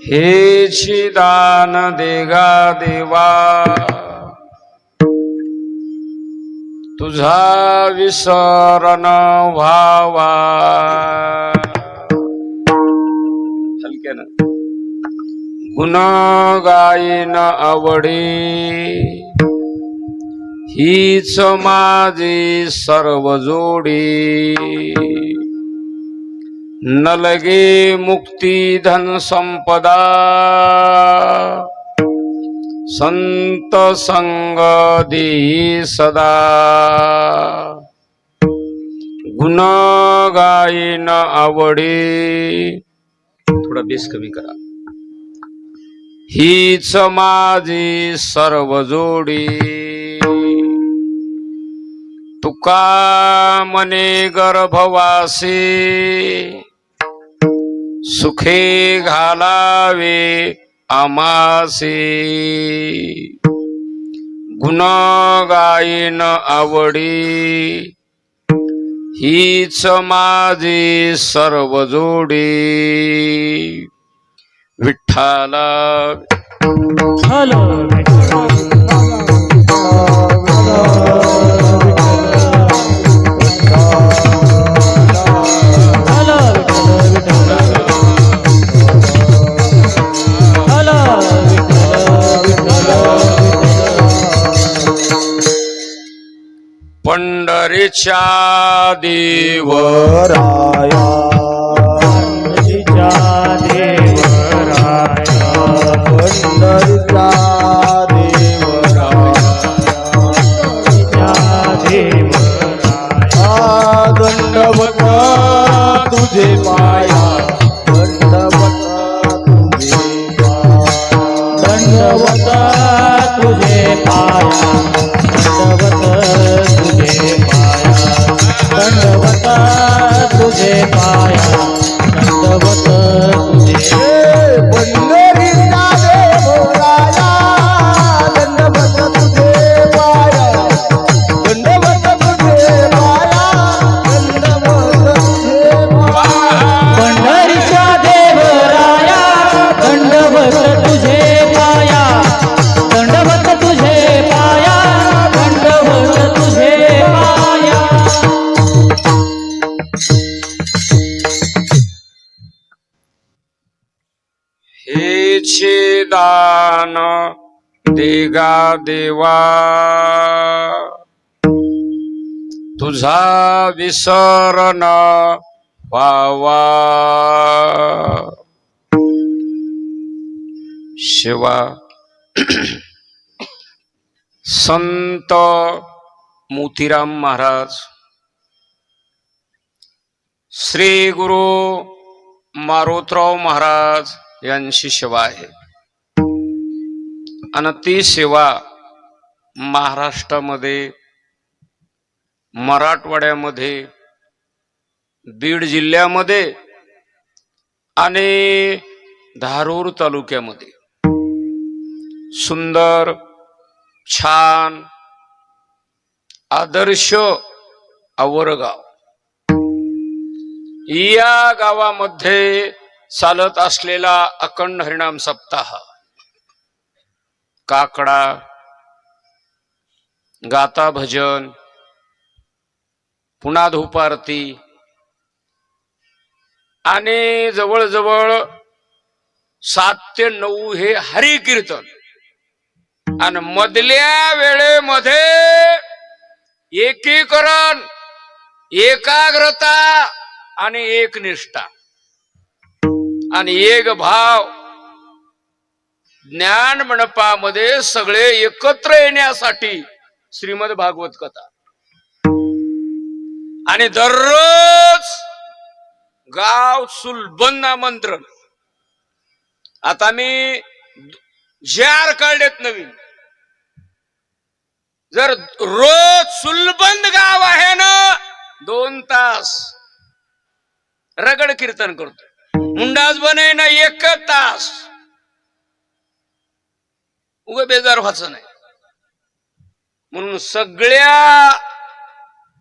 हेची दान देगा देवा, तुझा विसरण व्हावा. हलक्यानं. गुण गायन आवडी, हीच माझी सर्व जोडी. न लगे मुक्ती धन संपदा, संत संग देई सदा. गुण गायन आवडी, थोडा बेस कमी करा. हीच माझी सर्व जोडी. तुका मने गर्भवासी, सुखे घालावे आमासी. गुण गायन आवडी, हीच माझी सर्व जोडी. विठ्ठला पंढरीच्या देवराया, पंढरीच्या देवराया, पंढरीच्या देवराया. दंडवत तुझे पाया, दंडवत तुझे पाया, दंडवत तुझे पाया, दंडवत तुझे पाया, दंडवत तुझे पाया, दंडवत तुझे. पंढरीचा देवराया, दंडवत तुझे पाया, दंडवत तुझे पाया, दंडवत तुझे पाया. पंढरीच्या देवराया, दंडवत तुझे पाया, दंडवत तुझे पाया, दंडवत तुझे पाया. हेचे दान देगा देवा, तुझा विसरण व्हावा. शिवा संत मोतीराम महाराज, श्री गुरु मारुतराव महाराज यांची सेवा आहे. आणि ती सेवा महाराष्ट्रामध्ये, मराठवाड्यामध्ये, बीड जिल्ह्यामध्ये आणि धारूर तालुक्यामध्ये सुंदर छान आदर्श आवरगाव या गावामध्ये चालत असलेला अखंड हरिनाम सप्ताह, काकडा, गाता भजन, पुन्हा धूप आरती आणि जवळजवळ 7 ते 9 हे हरी कीर्तन. आणि मधल्या वेळेमध्ये एकीकरण, एकाग्रता आणि एकनिष्ठा आणि एक भाव. ज्ञान मंडपामध्ये सगळे एकत्र येण्यासाठी श्रीमद भागवत कथा. आणि दररोज गाव सुलबन आमंत्रण. आता मी जार काढलेत नवीन. जर रोज सुलबंद गाव आहे ना 2 तास रगड कीर्तन करतो. मुंडाज बने ना 1 तास. उगा बेजार व्हायचं नाही. म्हणून सगळ्या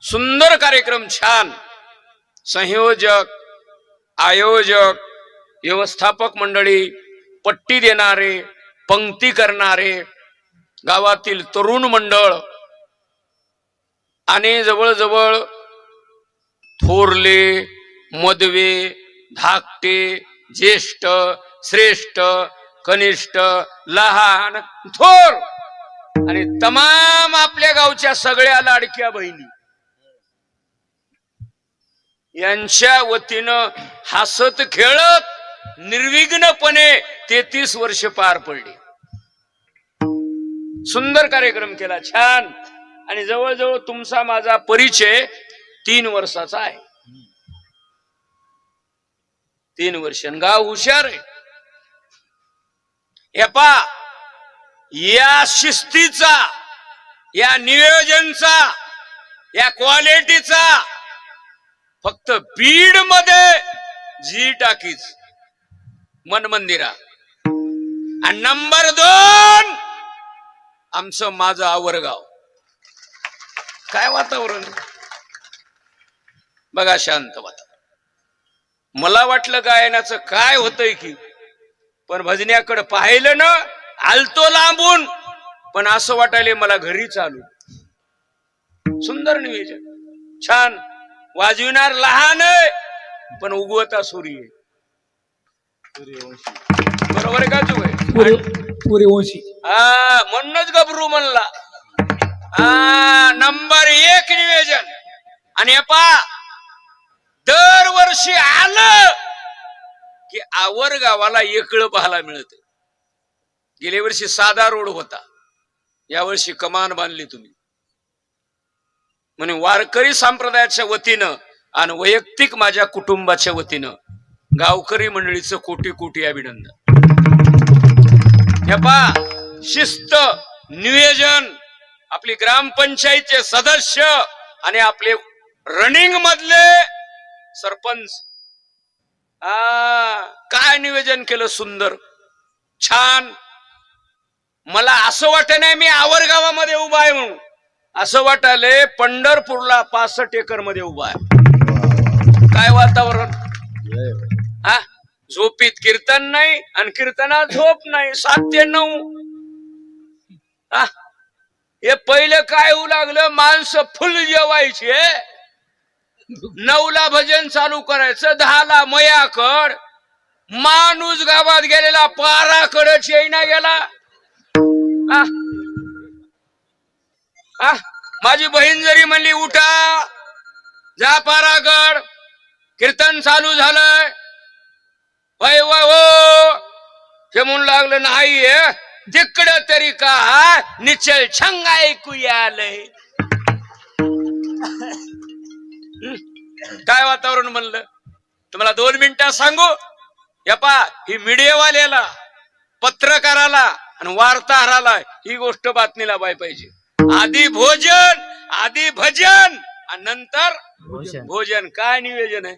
सुंदर कार्यक्रम छान संयोजक, आयोजक, व्यवस्थापक मंडळी, पट्टी देणारे, पंक्ती करणारे, गावातील तरुण मंडळ आणि जवळजवळ थोरले, मधवे, धाकटे, ज्येष्ठ, श्रेष्ठ, कनिष्ठ, लहान, थोर आणि तमाम आपल्या गावच्या सगळ्या लाडक्या बहिणी यांच्या वतीनं हसत खेळत निर्विघ्नपणे 33 वर्ष पार पडली. सुंदर कार्यक्रम केला, छान. आणि जवळजवळ तुमचा माझा परिचय 3 वर्षाचा आहे. 3 वर्ष. गाव हुशार आहे. हे पा या शिस्तीचा, या नियोजनचा, या क्वालिटीचा फक्त बीड मध्ये जी टाकीज मन मंदिरा. आणि नंबर 2 आमचं माझं आवरगाव. काय वातावरण बघा, शांत वातावरण. मला वाटलं गायनाचं काय होतंय की, पण भजन्याकडे पाहिलं ना, आलतो लांबून, पण असं वाटायले मला घरी चालू. सुंदर नियोजन, छान. वाजविणार लहान आहे पण उगवता सूर्य. बरोबर आहे का तू? सूर्यवंशी. म्हणूनच गबरू म्हणला. नंबर 1 नियोजन. आणि पा दरवर्षी आलं की आवर गावाला एकळं पाहायला मिळत. गेल्या वर्षी साधा रोड होता, यावर्षी कमान बांधली तुम्ही. म्हणून वारकरी संप्रदायाच्या वतीनं आणि वैयक्तिक माझ्या कुटुंबाच्या वतीनं गावकरी मंडळीचं कोटी कोटी अभिनंदन. हे पहा, शिस्त, नियोजन, आपली ग्रामपंचायतचे सदस्य आणि आपले रनिंग मधले सरपंच, काय नियोजन केलं, सुंदर, छान. मला असं वाटत नाही मी आवर गावामध्ये उभा आहे म्हणून. असं वाटायलंय पंढरपूरला 65 एकर मध्ये उभा आहे. काय वातावरण. झोपीत कीर्तन नाही आणि कीर्तनात झोप नाही. 7 ते 9. हे पहिलं काय होऊ लागलं, माणसं फुल जेवायची. 9ला भजन चालू करायचं, 10ला मयाकड. माणूस गावात गेलेला पाराकडे चैना गेला. माझी बहीण जरी म्हणली उठा जा पारागड, कीर्तन चालू झालंय, वय वय हो, हे म्हणून लागलं नाही तिकडं तरी का निचल छंग ऐकू आलंय. काय वातावरण म्हणलं तुम्हाला 2 मिनिटात सांगू. या पा, ही मीडियावाल्याला, पत्रकाराला आणि वार्ताहराला ही गोष्ट बातमीला पाहिजे. आधी भोजन, आधी भजन आणि नंतर भोजन. काय नियोजन आहे.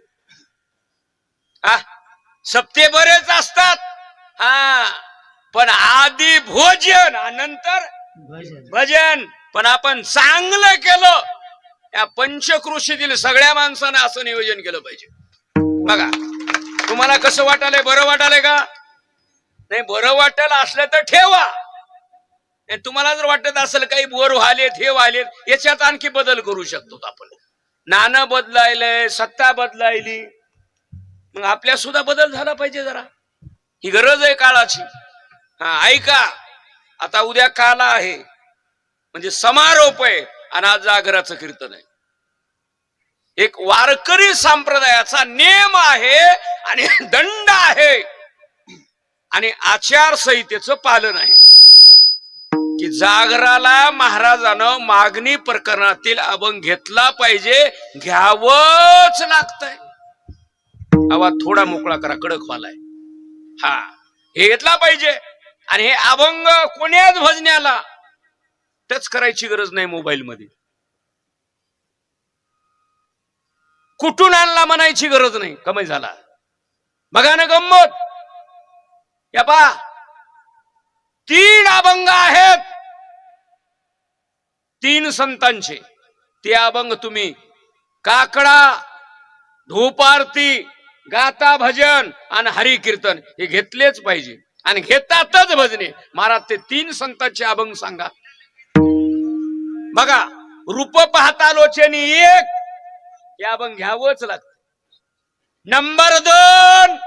सप्ते बरेच असतात, पण आधी भोजन आणि नंतर भजन. पण आपण चांगलं केलं. या पंचकृषीतील सगळ्या माणसाने असं नियोजन केलं पाहिजे. बघा, तुम्हाला कसं वाटायलंय, बरं वाटायलंय का नाही? बरं वाटायला असलं तर ठेवा. तुम्हाला जर वाटत असेल काही बोर व्हालेत, हे व्हालेत, याच्यात आणखी बदल करू शकतो आपण. नाणं बदलायलंय, सत्ता बदलायली, मग आपल्या सुद्धा बदल झाला पाहिजे जरा. ही गरज आहे काळाची. ऐका, आता उद्या काला आहे म्हणजे समारोप आहे आणि आज जागराचं कीर्तन आहे. एक वारकरी संप्रदायाचा नियम आहे आणि दंड आहे आणि आचारसंहितेचं पालन आहे की जागराला महाराजानं मागणी प्रकरणातील अभंग घेतला पाहिजे, घ्यावंच लागतंय. आवाज थोडा मोकळा करा, कडक व्हालाय. हे घेतला पाहिजे. आणि हे अभंग कोण्याच भजण्याला टच करायची गरज नाही. मोबाईल मध्ये कुठून आणला म्हणायची गरज नाही. कमी झाला. बघा ना गंमत. या पा 3 अभंग आहेत 3 संतांचे. ते अभंग तुम्ही काकडा, धूप आरती, गाता भजन आणि हरी कीर्तन हे घेतलेच पाहिजे. आणि घेतातच भजने. महाराज ते 3 संतांचे अभंग सांगा. बघा, रूप पाहता लोचनी एक, हे अभंग घ्यावंच लागतं. नंबर 2,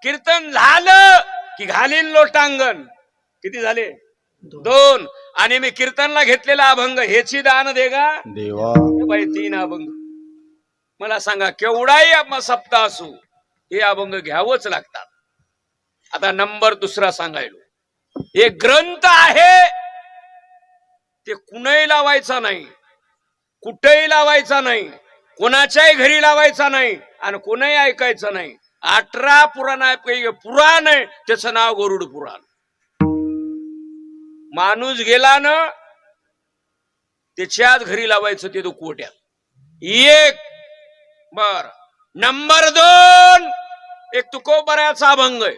कीर्तन झालं की घालीन लोटांगण. किती झाले? 2. आणि मी कीर्तनला घेतलेला अभंग ह्याची दान देगा देवा. बाई 3 अभंग. मला सांगा केवढाही सप्ताह असू हे अभंग घ्यावंच लागतात. आता नंबर 2 सांगायलो. एक ग्रंथ आहे ते कुणीही लावायचा नाही, कुठेही लावायचा नाही, कोणाच्याही घरी लावायचा नाही आणि कोणीही ऐकायचं नाही. 18 पुराणापैकी पुराण आहे त्याचं नाव गरुड पुराण. माणूस गेला ना त्याच्याच घरी लावायचं ते दुखवट्यात. एक. बर. नंबर 2, एक तुकोबऱ्याचा अभंग आहे.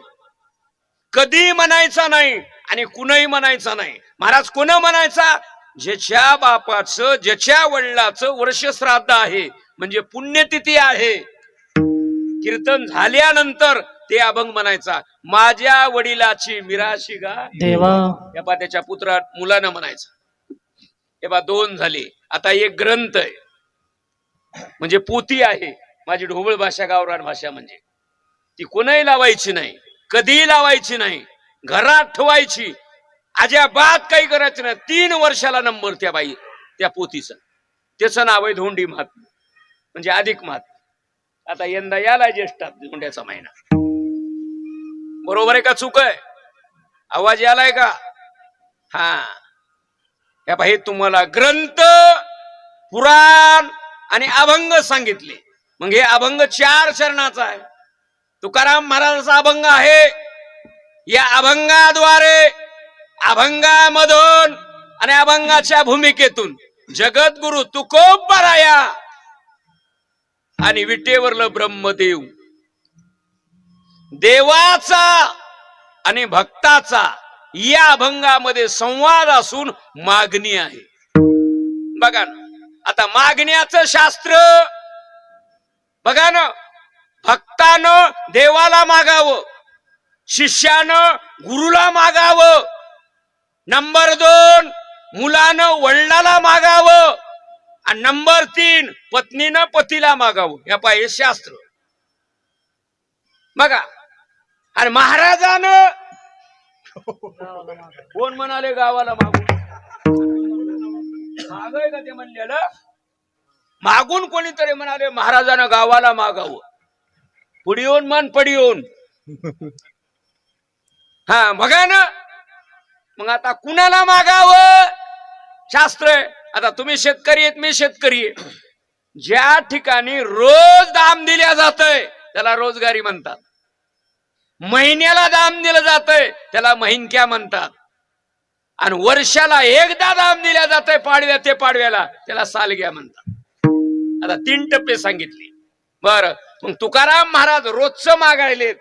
कधी म्हणायचा नाही आणि कुणीही म्हणायचा नाही. महाराज कोण म्हणायचा? ज्याच्या बापाचं, ज्याच्या वडिलाचं वर्ष श्राद्ध आहे म्हणजे पुण्यतिथी आहे, कीर्तन झाल्यानंतर ते अभंग म्हणायचा. माझ्या वडिलाची मिराशी गा देवा. या पा त्याच्या पुत्रा मुलानं म्हणायचा. हे बा 2 झाले. आता एक ग्रंथ आहे म्हणजे पोथी आहे. माझी ढोबळ भाषा, गावरान भाषा म्हणजे ती कोणीही लावायची नाही, कधीही लावायची नाही, घरात ठेवायची, अजिबात काही करायचं नाही. 3 वर्षाला नंबर त्या बाई त्या पोथीचं. त्याचं नाव आहे धोंडी महात्मा म्हणजे अधिक महात्मा. आता यंदा याला ज्येष्ठात धोंड्याचा महिना. बरोबर आहे का चूक आहे? आवाज यालाय का? हा. या बाई तुम्हाला ग्रंथ, पुराण आणि अभंग सांगितले. मग हे अभंग 4 चरणाचा आहे. तुकाराम महाराजांचा अभंग आहे. या अभंगाद्वारे, अभंगामधून आणि अभंगाच्या भूमिकेतून जगद्गुरु तुकोबराया आणि विटेवरलं ब्रह्मदेव, देवाचा आणि भक्ताचा या अभंगामध्ये संवाद असून मागणी आहे. बघा ना, आता मागण्याचं शास्त्र बघा ना. भक्तानं देवाला मागावं, शिष्यानं गुरुला मागावं. नंबर 2, मुलानं वडिलाला मागावं. आणि नंबर 3, पत्नीनं पतीला मागावं. या पाहिजे शास्त्र. बघा. आणि महाराजानं कोण म्हणाले गावाला मागू? मागाय का ते म्हणलेलं? मागून कोणीतरी म्हणाले महाराजानं गावाला मागावं. पुढे येऊन मन पडी येऊन. हा बघा ना. मग आता कुणाला मागावं? शास्त्र आहे. आता तुम्ही शेतकरी आहेत, मी शेतकरी आहे. ज्या ठिकाणी रोज दाम दिल्या जातंय त्याला रोजगारी म्हणतात. महिन्याला दाम दिलं जातंय त्याला महिनक्या म्हणतात. आणि वर्षाला एकदा दाम दिल्या जातंय पाडव्या ते पाडव्याला त्याला सालग्या म्हणतात. आता 3 टप्पे सांगितले. बर. मग तुकाराम महाराज रोजचं मागायलेत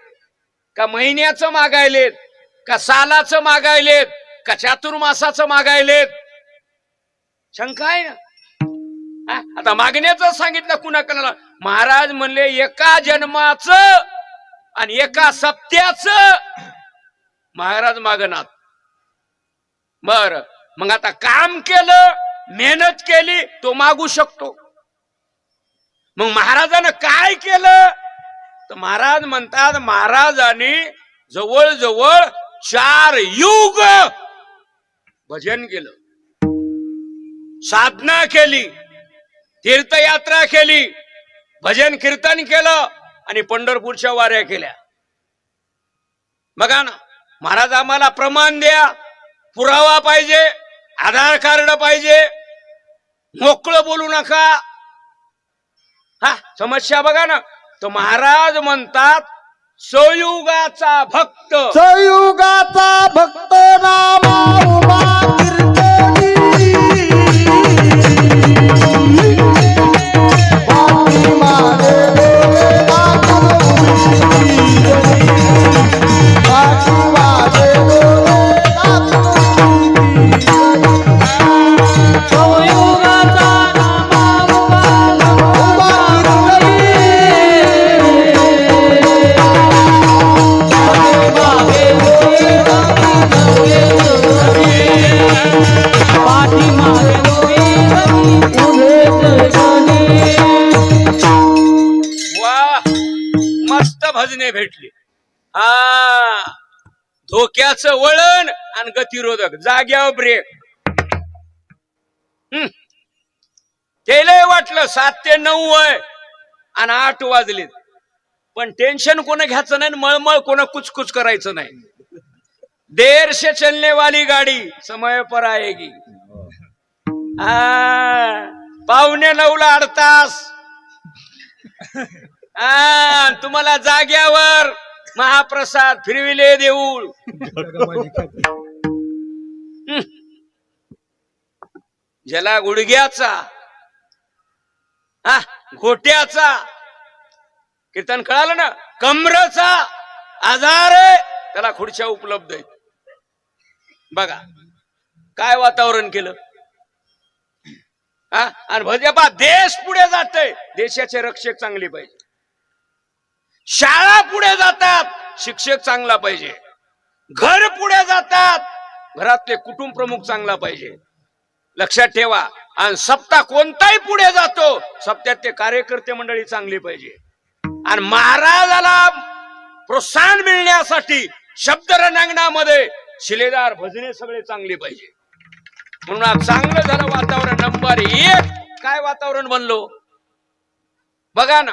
का महिन्याचं मागायलेत का सालाचं मागायलेत का चातुर्मासाचं मागायलेत? शंका आहे ना. आता मागण्याचं सांगितलं कुणा कोणाला? महाराज म्हणले एका जन्माचं आणि एका सप्त्याचं महाराज मागणार. बर. मग आता काम केलं, मेहनत केली तो मागू शकतो. मग महाराजानं काय केलं? तर महाराज म्हणतात महाराजांनी जवळजवळ 4 युग भजन केलं, साधना केली, तीर्थयात्रा केली, भजन कीर्तन केलं आणि पंढरपूरच्या वाऱ्या केल्या. बघा ना. महाराज आम्हाला प्रमाण द्या, पुरावा पाहिजे, आधार कार्ड पाहिजे, मोकळं बोलू नका. हा समस्या बघा ना. तर महाराज म्हणतात संयुगाचा भक्त संयुगाचा भक्त नामा उभा कीर्तनी पाठी मागे नाथ पाठी मागे नाथ संयुगाचा नामा उभा वा मस्त भजने भेटली. हा धोक्याचं वळण आणि गतिरोधक जाग्यावर ब्रेक. त्याला वाटलं 7 ते 9 आहे आणि 8 वाजलेत, पण टेन्शन कोण घ्यायचं नाही, मळमळ कोण कुचकुच करायचं नाही. देर से चलने वाली गाडी समय पर आएगी. पावणे 9ला 8 तास. तुम्हाला जाग्यावर महाप्रसाद फिरविले देऊळ. ज्याला गुडघ्याचा घोट्याचा कीर्तन कळालं ना, कमरेचा आजार आहे त्याला खुर्च्या उपलब्ध आहेत. बघा काय वातावरण केलं. आणि भाजपा देश पुढे जातोय, देशाचे रक्षक चांगले पाहिजे. शाळा पुढे जातात, शिक्षक चांगला पाहिजे. घर पुढे जातात, घरातले कुटुंब प्रमुख चांगला पाहिजे. लक्षात ठेवा. आणि सप्ताह कोणताही पुढे जातो, सप्त्यातले कार्यकर्ते मंडळी चांगली पाहिजे. आणि महाराजाला प्रोत्साहन मिळण्यासाठी शब्द रणांगणामध्ये शिलेदार भजने सगळे चांगले पाहिजे. म्हणून आज चांगलं झालं वातावरण. नंबर 1 काय वातावरण बनलो बघा ना.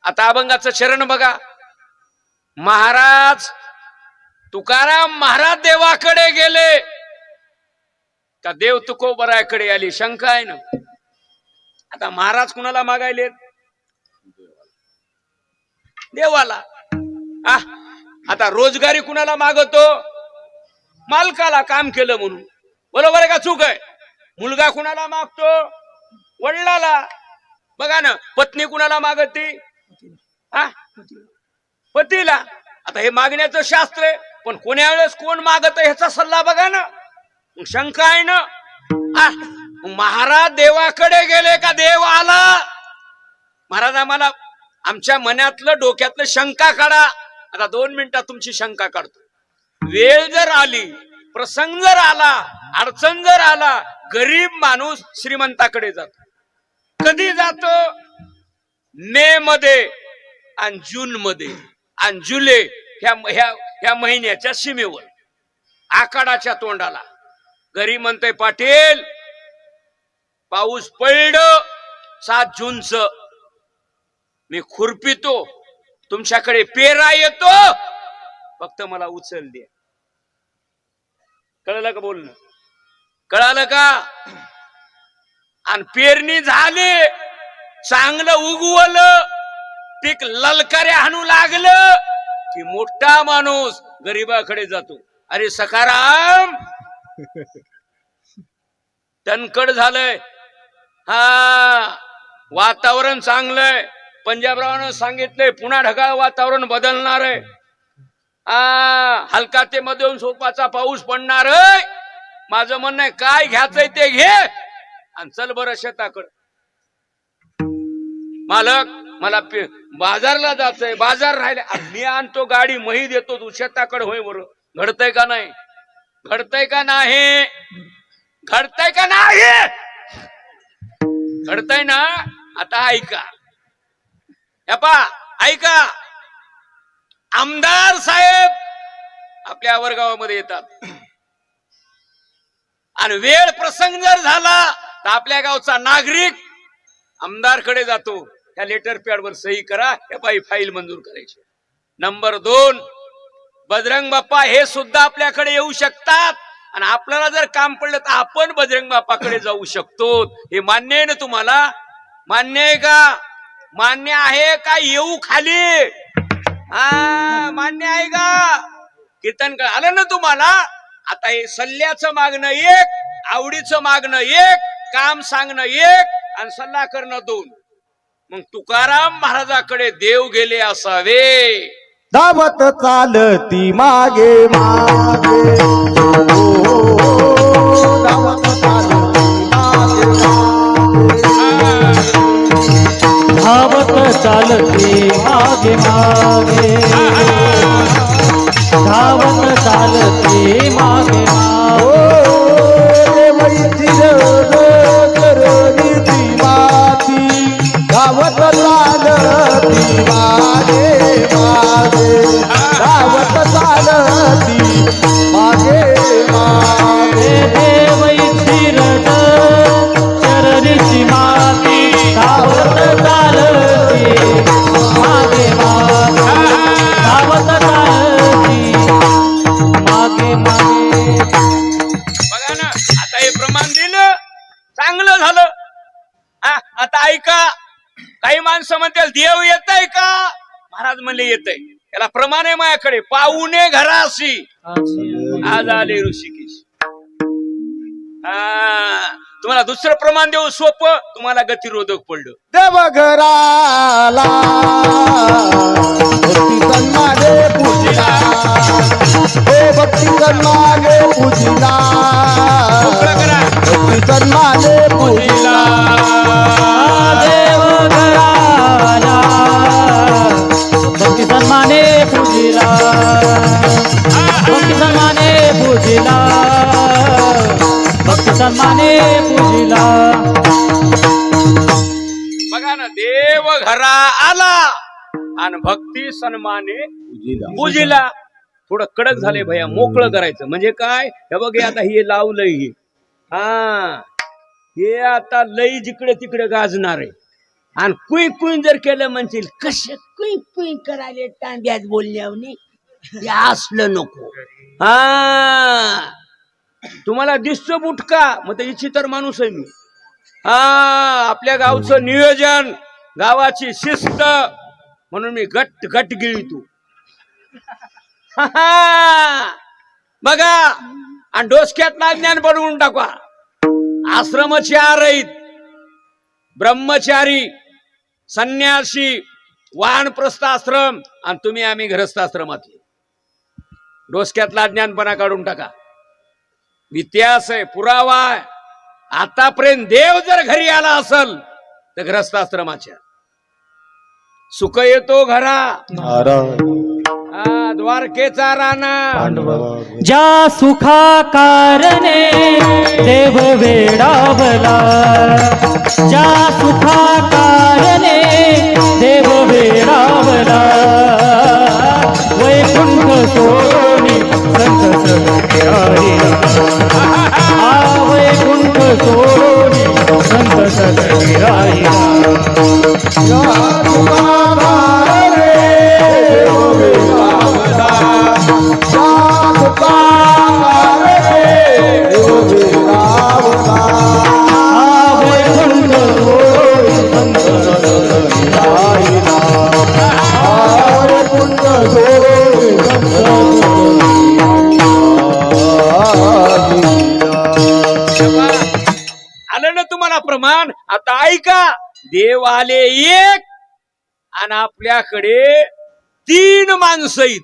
आता अभंगाचं चरण बघा. महाराज तुकाराम महाराज देवाकडे गेले का देव तुकोबराकडे आली, शंका आहे ना. आता महाराज कुणाला मागायले? देवाला. आता रोजगारी कुणाला मागतो? मालकाला, काम केलं म्हणून. बरोबर आहे का चूक आहे? मुलगा कुणाला मागतो? वडिलाला. बघा ना, पत्नी कुणाला मागती? पतीला. आता हे मागण्याचं शास्त्र आहे, पण कोण्या वेळेस कोण मागत ह्याचा सल्ला बघा ना. शंका आहे ना. महाराज देवाकडे गेले का देव आला? महाराज आम्हाला आमच्या मनातलं डोक्यातलं शंका काढा. आता 2 मिनिटात तुमची शंका काढतो. वेळ जर आली, प्रसंग जर आला, अडचण जर आला, गरीब माणूस श्रीमंताकडे जातो. कधी जातो? मे मध्ये आणि जून मध्ये आणि जुलै ह्या महिन्याच्या सीमेवर, आखाडाच्या तोंडाला. घरी म्हणतोय पाटील पाऊस पडलं 7 जूनचं, मी खुरपितो, तुमच्याकडे पेरा येतो, फक्त मला उचल द्या. कळलं का बोलणं? कळालं का? आणि पेरणी झाली, चांगलं उगवलं, पीक ललकाऱ्या हाणू लागलं की मोठा माणूस गरीबाकडे जातो. अरे सखाराम तणकड झालंय, वातावरण चांगलंय, पंजाबरावानं सांगितलंय पुन्हा ढगाळ वातावरण बदलणार आहे. हलका ते मध्यम स्वरूपाचा पाऊस पडणार आहे. माझं म्हणणं आहे काय घ्यायचंय ते घे आणि चल बरं शेताकडे. मालक मला बाजारला जायचंय, बाजार राहिले, मी आणतो गाडी, मही देतो, तू शेताकडे होय बरं. घडतंय का नाही? घडतंय का नाही? घडतंय का नाही? घडतंय ना. आता ऐका, ऐका, आमदार साहेब आपल्या वरगावामध्ये येतात आणि वेळ प्रसंग जर झाला तर आपल्या गावचा नागरिक आमदारकडे जातो. त्या लेटर पॅडवर सही करा, हे बाई फाईल मंजूर करायची. नंबर 2, बजरंग बाप्पा हे सुद्धा आपल्याकडे येऊ शकतात आणि आपल्याला जर काम पडलं तर आपण बजरंग बाप्पाकडे जाऊ शकतो. हे मान्य आहे ना तुम्हाला? मान्य आहे का? मान्य आहे का? येऊ खाली. हा मान्य आहे का? कीर्तन आलं ना तुम्हाला? आता हे सल्ल्याचं मागणं एक, आवडीचं मागणं एक, काम सांगणं एक आणि सल्ला करणं दोन. मग तुकाराम महाराजाकडे देव गेले असावे. धावत चालती मागे मागे धावत चालती मागे धावत चालते मागे मागे धावत चालते मागे मागे धावत चालती मागे मागे धावत चालती मागे मागे देव शिरत चरणीची माती धावत चालते मागे मागे धावत चालते मागे मागे. बघा ना, आता हे प्रमाण दिलं, चांगलं झालं. आता ऐका, काही माणसं म्हणतील देव येतय का? महाराज म्हणले येतय. याला प्रमाण आहे माझ्याकडे. पाहुणे घराशी आज आले ऋषिकेश. तुम्हाला दुसरं प्रमाण देऊ सोपं, तुम्हाला गतिरोधक पडलं. देवघराला भक्ती तन्मागे पूजिला भक्ती तन्मागे पूजिला मोकळं करा. भक्ती तन्मागे पूजिला देव घराला भक्ती सन्माने पूजिला भक्ती सन्माने पूजिला भक्ती सन्माने पूजिला. बघा ना, देव घरा आला आणि भक्ती सन्माने पूजिला. थोडं कडक झाले भैया, मोकळं करायचं. म्हणजे काय? हे बघ, हे आता हे लावलंय हे. हे आता लई जिकडे तिकडे गाजणार आहे. आणि कुई कुई जर केलं म्हणतील, कसे कुई कुई करायला टांग्यात बोलण्यावनी, हे असलं नको. तुम्हाला दिसतो बुटका, मग ते इच्छितर माणूस आहे मी. आपल्या गावचं नियोजन, गावाची शिस्त, म्हणून मी गट गट गिळतो. बघा, आणि डोसक्यात ज्ञान बनवून टाका. आश्रमाचे आहेत, ब्रह्मचारी, संन्यासी, वानप्रस्थ आश्रम, आणि तुम्ही आम्ही गृहस्थ आश्रमातले. डोसक्यातला ज्ञानपणा काढून टाका. इतिहास आहे, पुरावा आहे. आतापर्यंत देव जर घरी आला असल तर गृहस्थ आश्रमाच्या. सुख येतो घरा, द्वारकेचा राणा. ज्या सुखा कारणे देव वेडावला ज्या सुखा कारणे देव वेडावला वैकुंठ सोनी संत सगळ्या वैकुंठ सोनी संत सगळ्या. आलं ना तुम्हाला प्रमाण? आता ऐका, देव आले एक आणि आपल्याकडे 3 माणसं आहेत.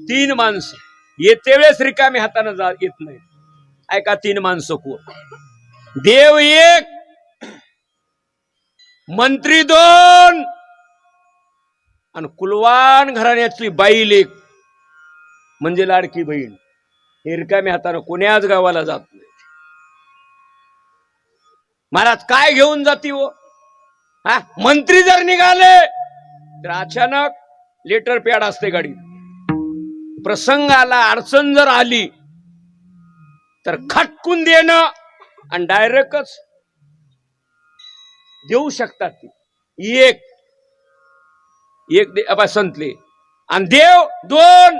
3 माणसं येते वेळेस रिकामी हाताने येत नाही. ऐका, 3 माणसं कोण? देव एक, मंत्री 2 आणि कुलवान घराण्यातली बाईल एक, म्हणजे लाडकी बहीण. हे रिकामी हाताने कोण्याच गावाला जात नाही. महाराज काय घेऊन जाती हो? मंत्री जर निघाले तर अचानक लेटर पॅड असते गाडी. प्रसंग आला, अडचण जर आली तर खटकून देणं आणि डायरेक्टच देऊ शकतात. ती एक संतले आणि देव 2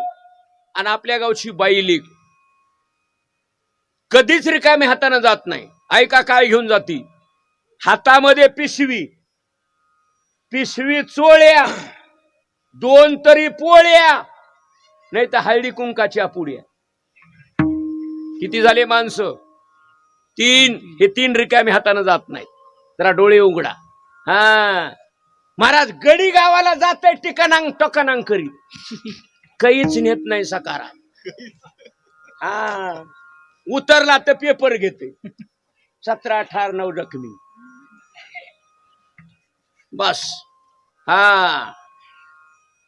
आणि आपल्या गावची बाई लीक. कधीच रिकामी हाताने जात नाही. ऐका काय घेऊन जाती? हातामध्ये पिशवी, पिशवी चोळ्या 2 तरी पोळ्या, नाही तर हळदी कुंकाच्या पुड्या. किती झाले माणसं? 3. हे 3 रिकामी हाताने जात नाहीत. जरा डोळे उघडा. हा महाराज गडी गावाला जात टकनांग करी, काहीच नेत नाही सकारा. हा उतरला तर पेपर घेते. 17, 18, 9 जखमी. बस. हा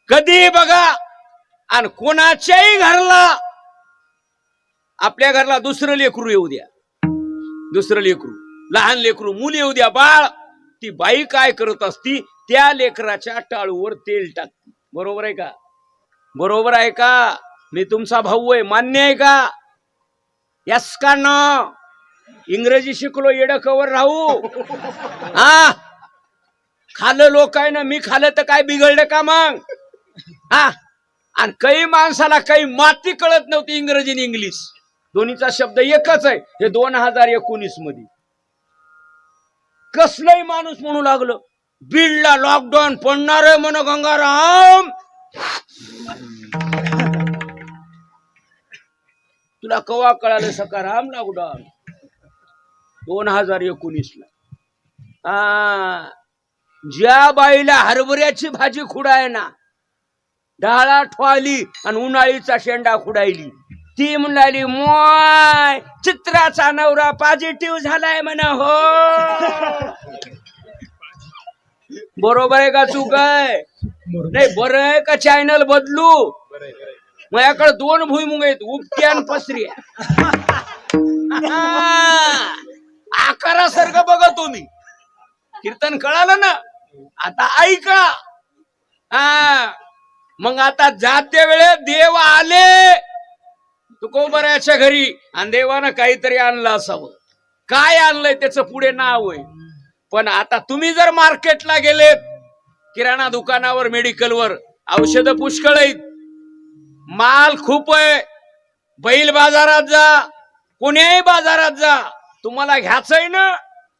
कधी बघा, आणि कोणाच्याही घरला, आपल्या घरला दुसरं लेकरू येऊ द्या, दुसरं लेकरू, लहान लेकरू, मूल येऊ द्या, बाळ, ती बाई काय करत असती, त्या लेकराच्या टाळूवर तेल टाकते. बरोबर आहे का? बरोबर आहे का? मी तुमचा भाऊ आहे, मान्य आहे का? यस का न? इंग्रजी शिकलो येडं कवर राहू. हा खाल्लं लोक आहे ना, मी खाल्लं तर काय बिघडलं का मग? हा आणि काही माणसाला काही माती कळत नव्हती, इंग्रजी आणि इंग्लिश दोन्हीचा शब्द एकच आहे. हे 2019 मध्ये कसलंही माणूस म्हणू लागलं, बीडला लॉकडाऊन पडणार आहे म्हण गंगाराम. तुला कवा कळालं सकाराम लॉकडाऊन? 2019 ला. ज्या बाईला हरभऱ्याची भाजी खुडाय ना, डाळा ठवाली आणि उन्हाळीचा शेंडा खुडायली, ती म्हणाली मोय चित्राचा नवरा पॉझिटिव्ह झालाय म्हणा. हो बरोबर आहे का? तू काय नाही बरं आहे का? चॅनल बदलू? माझ्याकडे 2 भुईमुग आहेत, उपट्या आणि पसऱ्या. आकारासारखं बघा तुम्ही. कीर्तन कळालं ना? आता ऐका. मग आता जाते वेळे देव आले तुकोबराच्या घरी, आणि देवानं काहीतरी आणलं असावं. काय आणलंय त्याचं पुढे नाव आहे. पण आता तुम्ही जर मार्केटला गेलेत, किराणा दुकानावर, मेडिकलवर, औषधं पुष्कळ आहेत, माल खूप आहे. बैल बाजारात जा, कोण्याही बाजारात जा, तुम्हाला घ्यायचंय ना,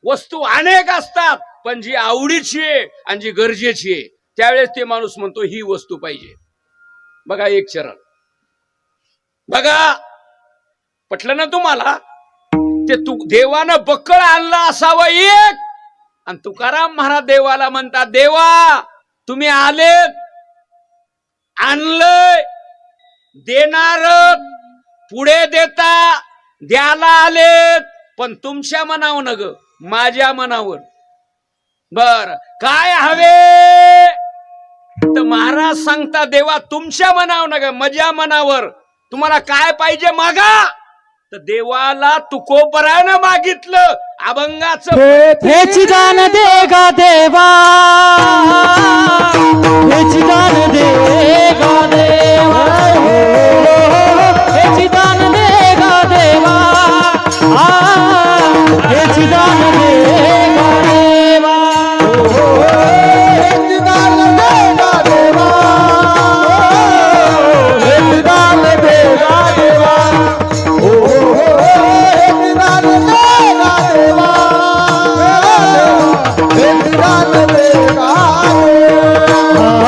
वस्तू अनेक असतात, पण जी आवडीची आहे आणि जी गरजेची आहे, त्यावेळेस ते माणूस म्हणतो ही वस्तू पाहिजे. बघा एक चरण बघा, पटलं ना तुम्हाला? ते देवानं बक्कळ आणलं असावं एक. आणि तुकाराम महाराज देवाला म्हणतात, देवा तुम्ही आलेत, आणलंय, देणार, पुढे देता, द्यायला आलेत, पण तुमच्या मनावर न ग, माझ्या मनावर. बर काय हवे? तर महाराज सांगता, देवा तुमच्या मनावर न ग, माझ्या मनावर. तुम्हाला काय पाहिजे मागा. तर देवाला तुकोबरानं मागितलं अभंगाचं, हेची दान दे गा देवा, हेची दान दे गा देवा, हेची दान दे गा देवा, हेची दान दे गा देवा, हेची दान दे गा देवा, हेची दान दे गा देवा, हेची दान दे गा देवा, हेची दान दे गा देवा,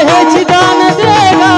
हेची दान दे गा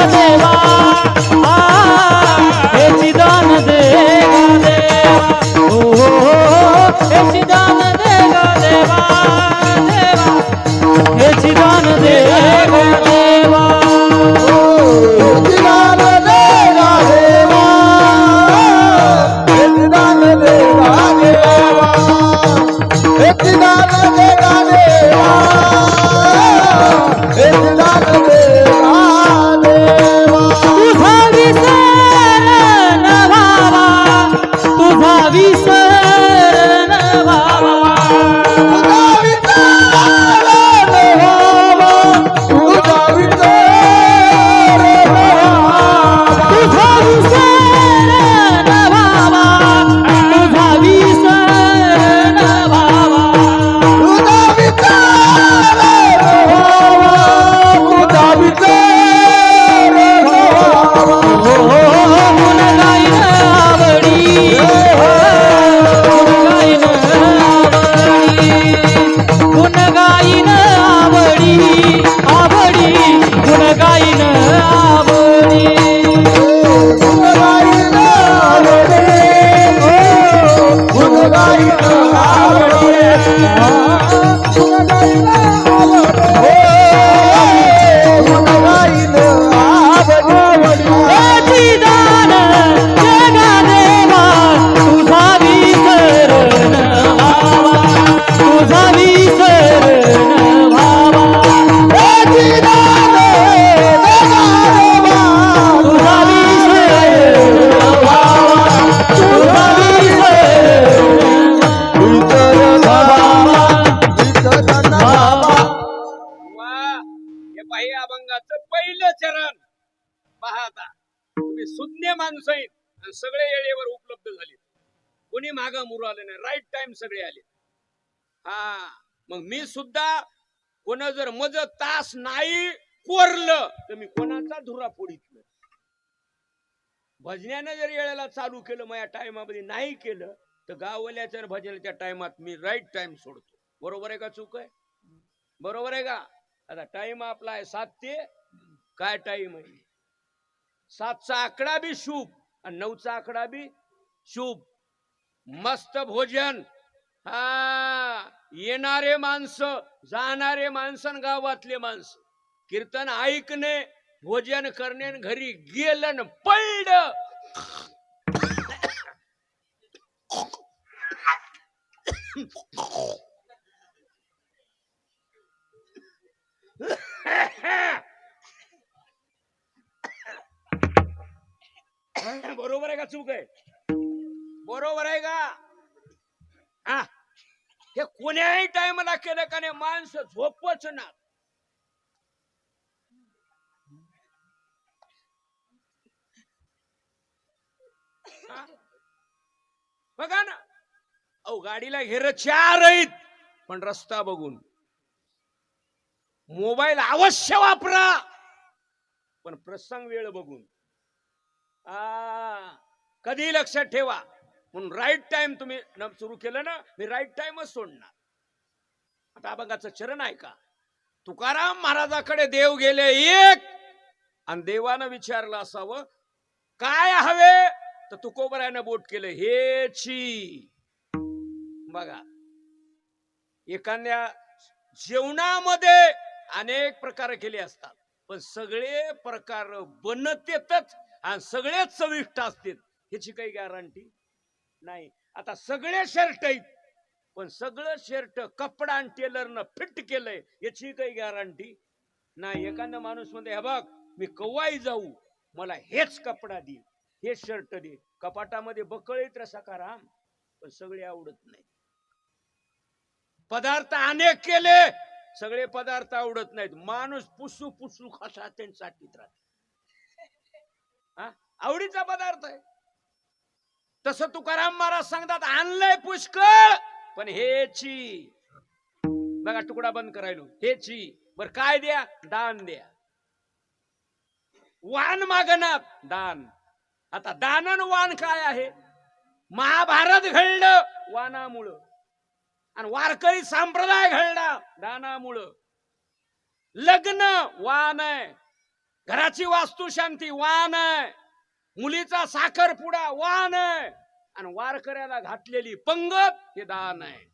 पहा आता तुम्ही सुज्ञ माणसं आहेत आणि सगळे वेळेवर उपलब्ध झाले. कोणी मागा मुरू आले नाही, राईट टाइम सगळे आले. हा मग मी सुद्धा कोण जर मज तास नाही कोरलं तर मी कोणाचा धुरा फोडीत नाही. भजन्यानं जर वेळेला चालू केलं माझ्या टायमामध्ये नाही केलं तर गाववाल्याच्या भजनाच्या टायमात मी राईट टाइम सोडतो. बरोबर आहे का चूक आहे? बरोबर आहे का? आता टाइम आपला आहे 7 ते काय टाइम आहे? 7चा आकडा बी शुभ आणि 9चा आकडा बी शुभ. मस्त भोजन, हा येणारे माणसं जाणारे माणसं गावातले माणसं कीर्तन ऐकणे भोजन करणे घरी गेलं न पडलं बरोबर आहे का चूक आहे? बरोबर आहे का? हा हे कोण्याही टायमाला केलं का नाही माणसं झोपच ना. बघा ना, अहो गाडीला घेर 4 आहेत पण रस्ता बघून. मोबाईल अवश्य वापरा पण प्रसंग वेळ बघून. कधी लक्षात ठेवा. म्हणून राईट टाइम तुम्ही सुरू केलं ना, मी राईट टाइमच सोडणार. आता अभंगाचं चरण आहे का? तुकाराम महाराजाकडे देव गेले एक आणि देवानं विचारलं असावं काय हवे, तर तुकोबरायानं बोट केलं हेची. बघा, एखाद्या जेवणामध्ये अनेक प्रकार केले असतात पण सगळे प्रकार बनतेतच आणि सगळेच चविष्ट असतात ह्याची काही गॅरंटी नाही. आता सगळे शर्ट आहेत पण सगळं शर्ट कपडा आणि टेलरनं फिट केलंय याची काही गॅरंटी नाही. एखादा माणूस म्हणते हे बघ मी कवाई जाऊ मला हेच कपडा दे हे शर्ट दे. कपाटामध्ये बकळीत सकाराम पण सगळे आवडत नाही. पदार्थ अनेक केले सगळे पदार्थ आवडत नाहीत. माणूस पुसू पुसू खासा त्यांच्यासाठीच राहत. आवडीचा पदार्थ आहे. तसं तुकाराम महाराज सांगतात आणलंय पुष्कळ पण हेची. बघा तुकडा बंद करायलो हेची. बर काय द्या? दान द्या. वान मागणार दान. आता दानन वान काय आहे? महाभारत घडलं वानामुळं आणि वारकरी संप्रदाय घडला दानामुळं. लग्न वान आहे, घराची वास्तू शांती वान आहे, मुलीचा साखरपुडा वान आहे आणि वारकऱ्याला घातलेली पंगत हे दान आहे.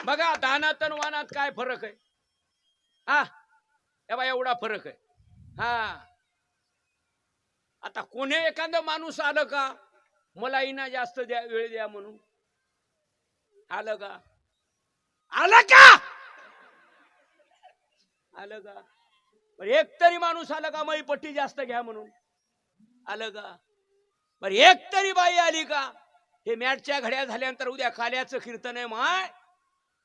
बघा दानात आणि वानात काय फरक आहे? हा एवढा फरक आहे. हा आता कोणी एखादा माणूस आलं का मला इना जास्त द्या वेळ द्या म्हणून आलं का? आलं का? आलं का? एक तरी माणूस आला का मई पट्टी जास्त घ्या म्हणून आलं का? बर एक तरी बाई आली का? हे मॅटच्या घड्या झाल्यानंतर उद्या काल्याचं कीर्तन आहे माय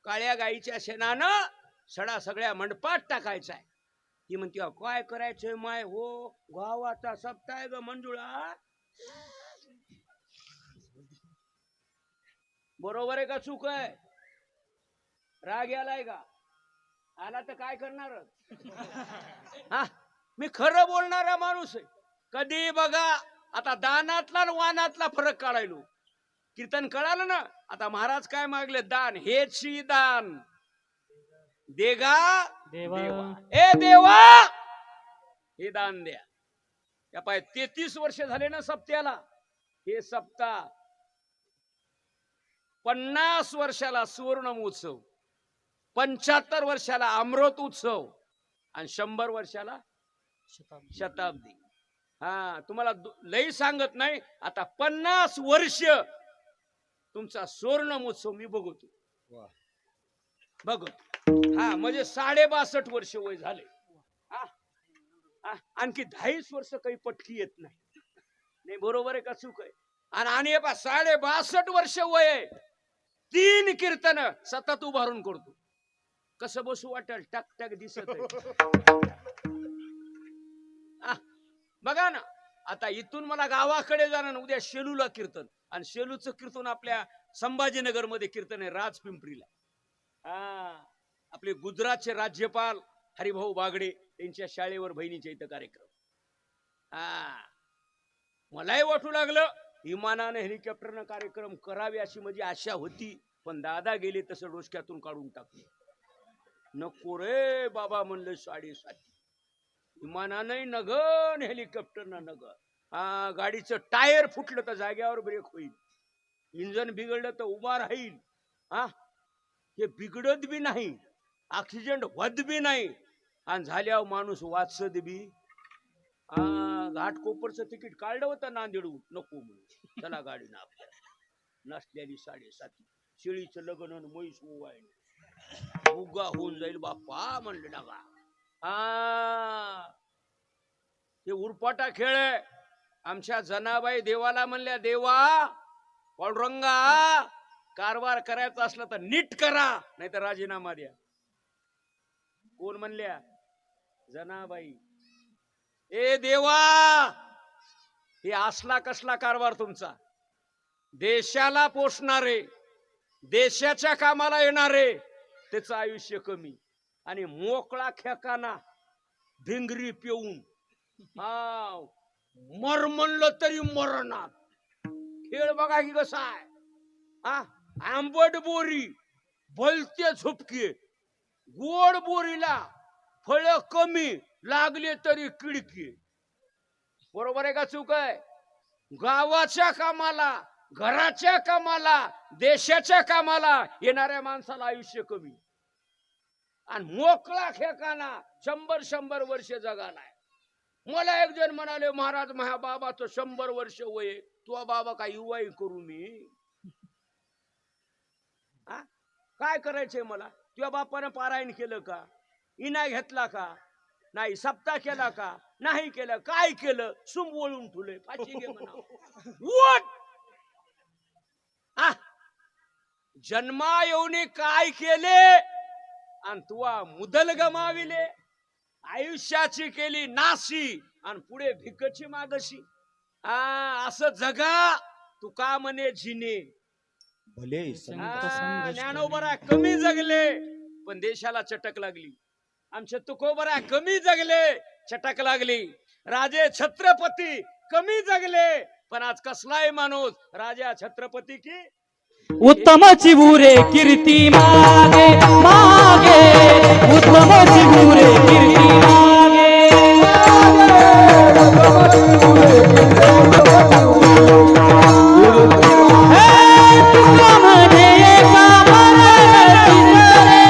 काळ्या गाईच्या शेणानं सडा सगळ्या मंडपात टाकायचा आहे. ती म्हणते काय करायचंय माय? हो गावाचा सप्ताह ग मंजुळा. बरोबर आहे का चूक आहे? राग यालाय का? आला तर काय करणार? मी खरं बोलणारा माणूस आहे. कधी बघा आता दानातला आणि वानातला फरक काढायलो. कीर्तन कळालं ना? आता महाराज काय मागले? दान हेची दान देगा देवा. ए देवा हे दान द्या. या पाय 33 वर्ष झाले ना सप्त्याला. हे सप्ताह 50 वर्षाला सुवर्ण महोत्सव, 75 वर्षाला अमृत उत्सव आणि 100 वर्षाला शताब्दी. तुम्हाला लई सांगत नाही. आता 50 वर्ष तुमचा सुवर्ण महोत्सव मी बघतो. म्हणजे 62.5 वर्ष वय झाले. आणखी 2.5 वर्ष काही पटकी येत नाही. बरोबर आहे का चूक आहे? आणि 62.5 वर्ष वय आहे. 3 कीर्तन सतत उभारून करतो. कसं बसू वाटेल? टक टक दिसत कीर्तन. आता इथून मला गावाकडे जाणं, उद्या शेलूला कीर्तन, आणि शेलूचं कीर्तन आपल्या संभाजीनगर मध्ये कीर्तन आहे, राजपिंपरीला. आपले गुजरातचे राज्यपाल हरिभाऊ बागडे त्यांच्या शाळेवर बहिणीच्या इथं कार्यक्रम. मलाही वाटू लागलं विमानानं हेलिकॉप्टरनं कार्यक्रम करावे अशी माझी आशा होती, पण दादा गेले तसं डोसक्यातून काढून टाकले. नको रे बाबा म्हणलं, 7:30 विमानानंही नगन हेलिकॉप्टरनं नग. गाडीचं टायर फुटलं तर जाग्यावर ब्रेक होईल, इंजन बिघडलं तर उभा राहील. हे बिघडत बी नाही, ऍक्सिडेंट होत बी नाही, आणि झाल्यावर माणूस वाचत बी. घाटकोपरचं तिकीट काढलं होतं नांदेडून, नको म्हणून चला गाडीनं आपल्याला. नसलेली 7:30 शेळीचं लग्न आणि म्हैस ओवायला उगा होऊन जाईल बाप्पा म्हणले ना गा. हे उरपाटा खेळ आहे. आमच्या जनाबाई देवाला म्हणल्या, देवा पांडुरंगा कारभार करायचा असला तर नीट करा, नाही तर राजीनामा द्या. कोण म्हणल्या? जनाबाई. ए देवा, हे असला कसला कारभार तुमचा? देशाला पोषणारे, देशाच्या कामाला येणारे, त्याचं आयुष्य कमी, आणि मोकळा खेकाना भिंगरी पिऊन मर म्हणलं तरी मरणार. खेळ बघा की कसा आहे. आंबट बोरी भलते झुपके, गोड बोरीला फळ कमी, लागले तरी किडकी. बरोबर आहे का चूक आहे? गावाच्या कामाला, घराच्या कामाला, देशाच्या कामाला येणाऱ्या माणसाला आयुष्य कमी, आणि मोकळा खेकाना 100 वर्ष जगालाय. मला एक जण म्हणाले, महाराज माझ्या बाबाचं 100 वर्ष वय, तुझा बाबा काय युवाई करू मी? काय करायचंय मला? तुझ्या बापानं पारायण केलं का? इना घेतला का? नाही. सप्ताह केला का? नाही केलं. काय केलं? सुंबवळून ठुले, फाशी घे म्हणा. जन्मा येऊने काय केले, आणि तुवा मुदल गमाविले. आयुष्याची केली नाशी, आणि पुढे भिकची मागशी. असं जगा तुका म्हणे जिने. भले ज्ञानोबरा कमी जगले, पण देशाला चटक लागली. आमचे तुकोबरा कमी जगले, चटक लागली. राजे छत्रपती कमी जगले, पण आज कसलाय माणूस राजा छत्रपती की उत्तमची बुरे कीर्ती मागे मागे, उत्तमची बुरे कीर्ती मागे. तुका म्हणे एका मरणाची सरे,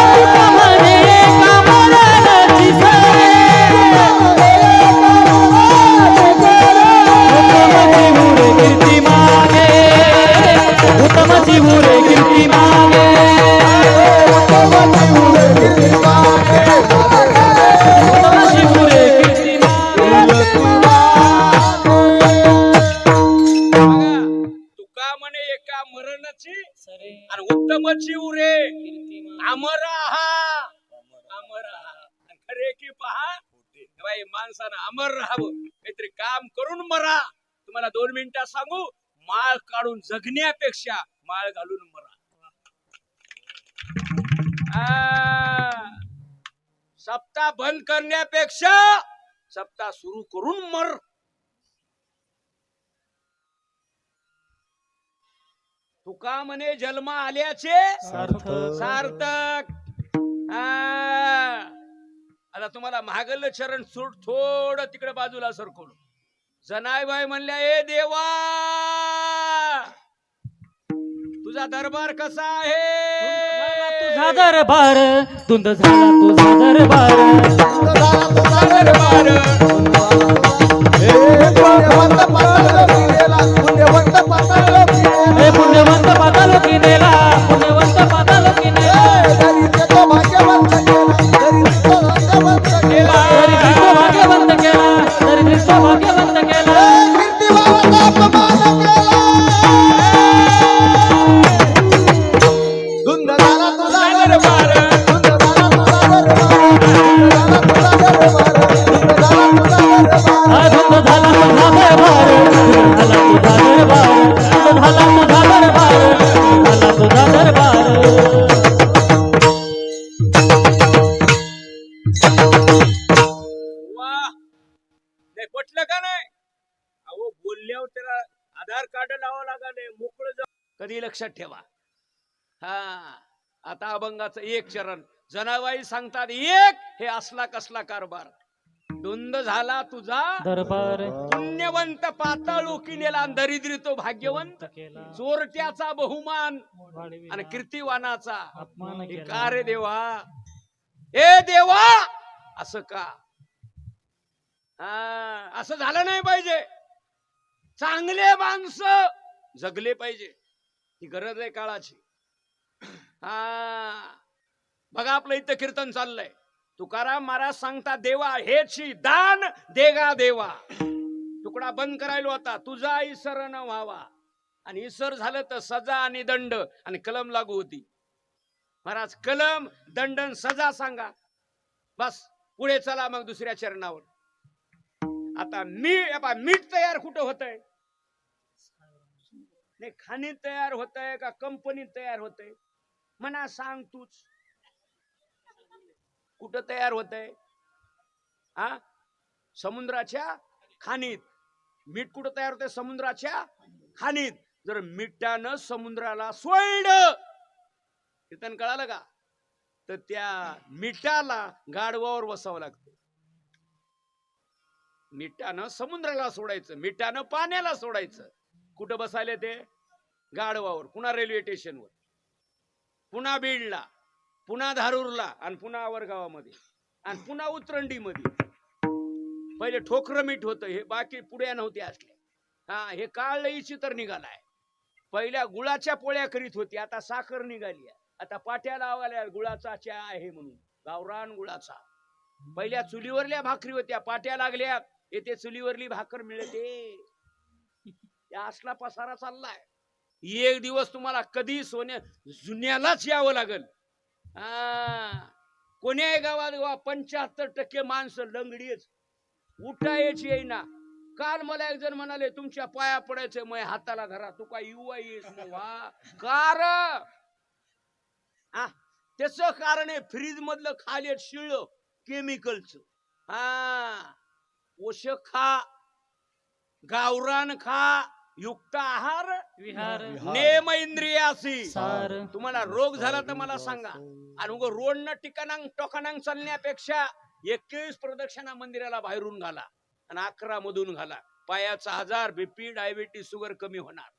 तुका म्हणे एका मरणाची सरे. कीर्ती मागे, उत्तमची बुरे कीर्ती मागे, उत्तमची बुरे कीर्ती मागे. तुका म्हणे एका मरणाची आणि उत्तमची उरे अमर आहा, अमर आहा. खरे की पहा बाई, माणसानं अमर राहावं, काहीतरी काम करून मरा. तुम्हाला 2 मिनिटात सांगू, माळ काढून जगण्यापेक्षा माळ घालून मरा. सप्ताह बंद करण्यापेक्षा सप्ताह सुरू करून मर. तुका म्हणे जन्म आल्याचे सार्थक. आता तुम्हाला महागल्ल चरण थोडं तिकडे बाजूला सरकवलं. जनाईबाई म्हणल्या, ए देवा तुझा दरबार कसा आहे? तुझा दरबार धुंद झाला, तुझा दरबार पुण्यवंत पातालोकी नेला, पुण्यवंत पातालोकी नेला. भाग्यवंत केला, तरी दिसतो भाग्यवंत केला. धुंद झाला तुझा दरबार, धुंद झाला तुझा दरबार. करावं लागले मोकळं कधी लक्षात ठेवा. हा आता अभंगाचं एक चरण. जनाबाई सांगतात एक हे असला कसला कारभार. धुंद झाला तुझा दरबार पुण्यवंत पाताळू किनेला दरिद्री तो भाग्यवंत. केला चोरट्याचा बहुमान वाढविला, आणि कीर्तिवानाचा अपमान हे केला. का रे देवा, ए देवा असं का? असं झालं नाही पाहिजे. चांगले माणसं जगले पाहिजे, ही गरज आहे काळाची. बघा आपलं इथं कीर्तन चाललंय. तुकाराम महाराज सांगता देवा हेची दान देगा देवा. तुकडा बंद करायला होता तुझा इसर न व्हावा, आणि इसर झालं तर सजा आणि दंड आणि कलम लागू होती. महाराज कलम दंडन सजा सांगा, बस पुढे चला मग दुसऱ्या चरणावर. आता मीठ तयार कुठं होतंय? नाही खाणीत तयार होतंय का कंपनीत तयार होतंय? म्हणा सांग तूच, कुठं तयार होतंय? समुद्राच्या खाणीत. मीठ कुठं तयार होतंय? समुद्राच्या खाणीत. जर मिठानं समुद्राला सोडलं, कीर्तन कळालं का? तर त्या मिठाला गाढवावर बसावं लागतं. मिठानं समुद्राला सोडायचं, मिठानं पाण्याला सोडायचं. कुठं बसायला ते? गाढवावर. पुन्हा रेल्वे स्टेशनवर, पुन्हा बीडला, पुन्हा धारूरला, आणि पुन्हा आवरगावामध्ये, आणि पुन्हा उतरंडीमध्ये. पहिले ठोकरं मीठ होतं, हे बाकी पुड्या नव्हते असले. हे काळ लईची तर निघालाय. पहिल्या गुळाच्या पोळ्या करीत होती, आता साखर निघाली. आता पाट्या लावाल्या गुळाचा चहा आहे म्हणून, गावरान गुळाचा. पहिल्या चुलीवरल्या भाकरी होत्या, पाट्या लागल्या, येथे चुलीवरली भाकर मिळते. या असला पसारा चाललाय. एक दिवस तुम्हाला कधी जुन्यालाच यावं लागल. कोण्याही गावात 75% माणसं लंगडीच, उठायची येईना. काल मला एक जण म्हणाले तुमच्या पाया पडायचं, मग हाताला धरा, तू काय युवा येस वा कार. त्याच कारण आहे फ्रीज मधलं खाली शिळ केमिकलच. पोषक खा, गावरान खा, युक्त आहार विहार नेम इंद्रियासी. सार. तुम्हाला रोग झाला तर मला सांगा. आणि उग रोड न टिकाणांग टोकाणांग चालण्यापेक्षा 21 प्रदक्षिणा मंदिराला बाहेरून घाला आणि 11 मधून घाला. पायाचा आजार, बीपी, डायबिटीस, शुगर कमी होणार.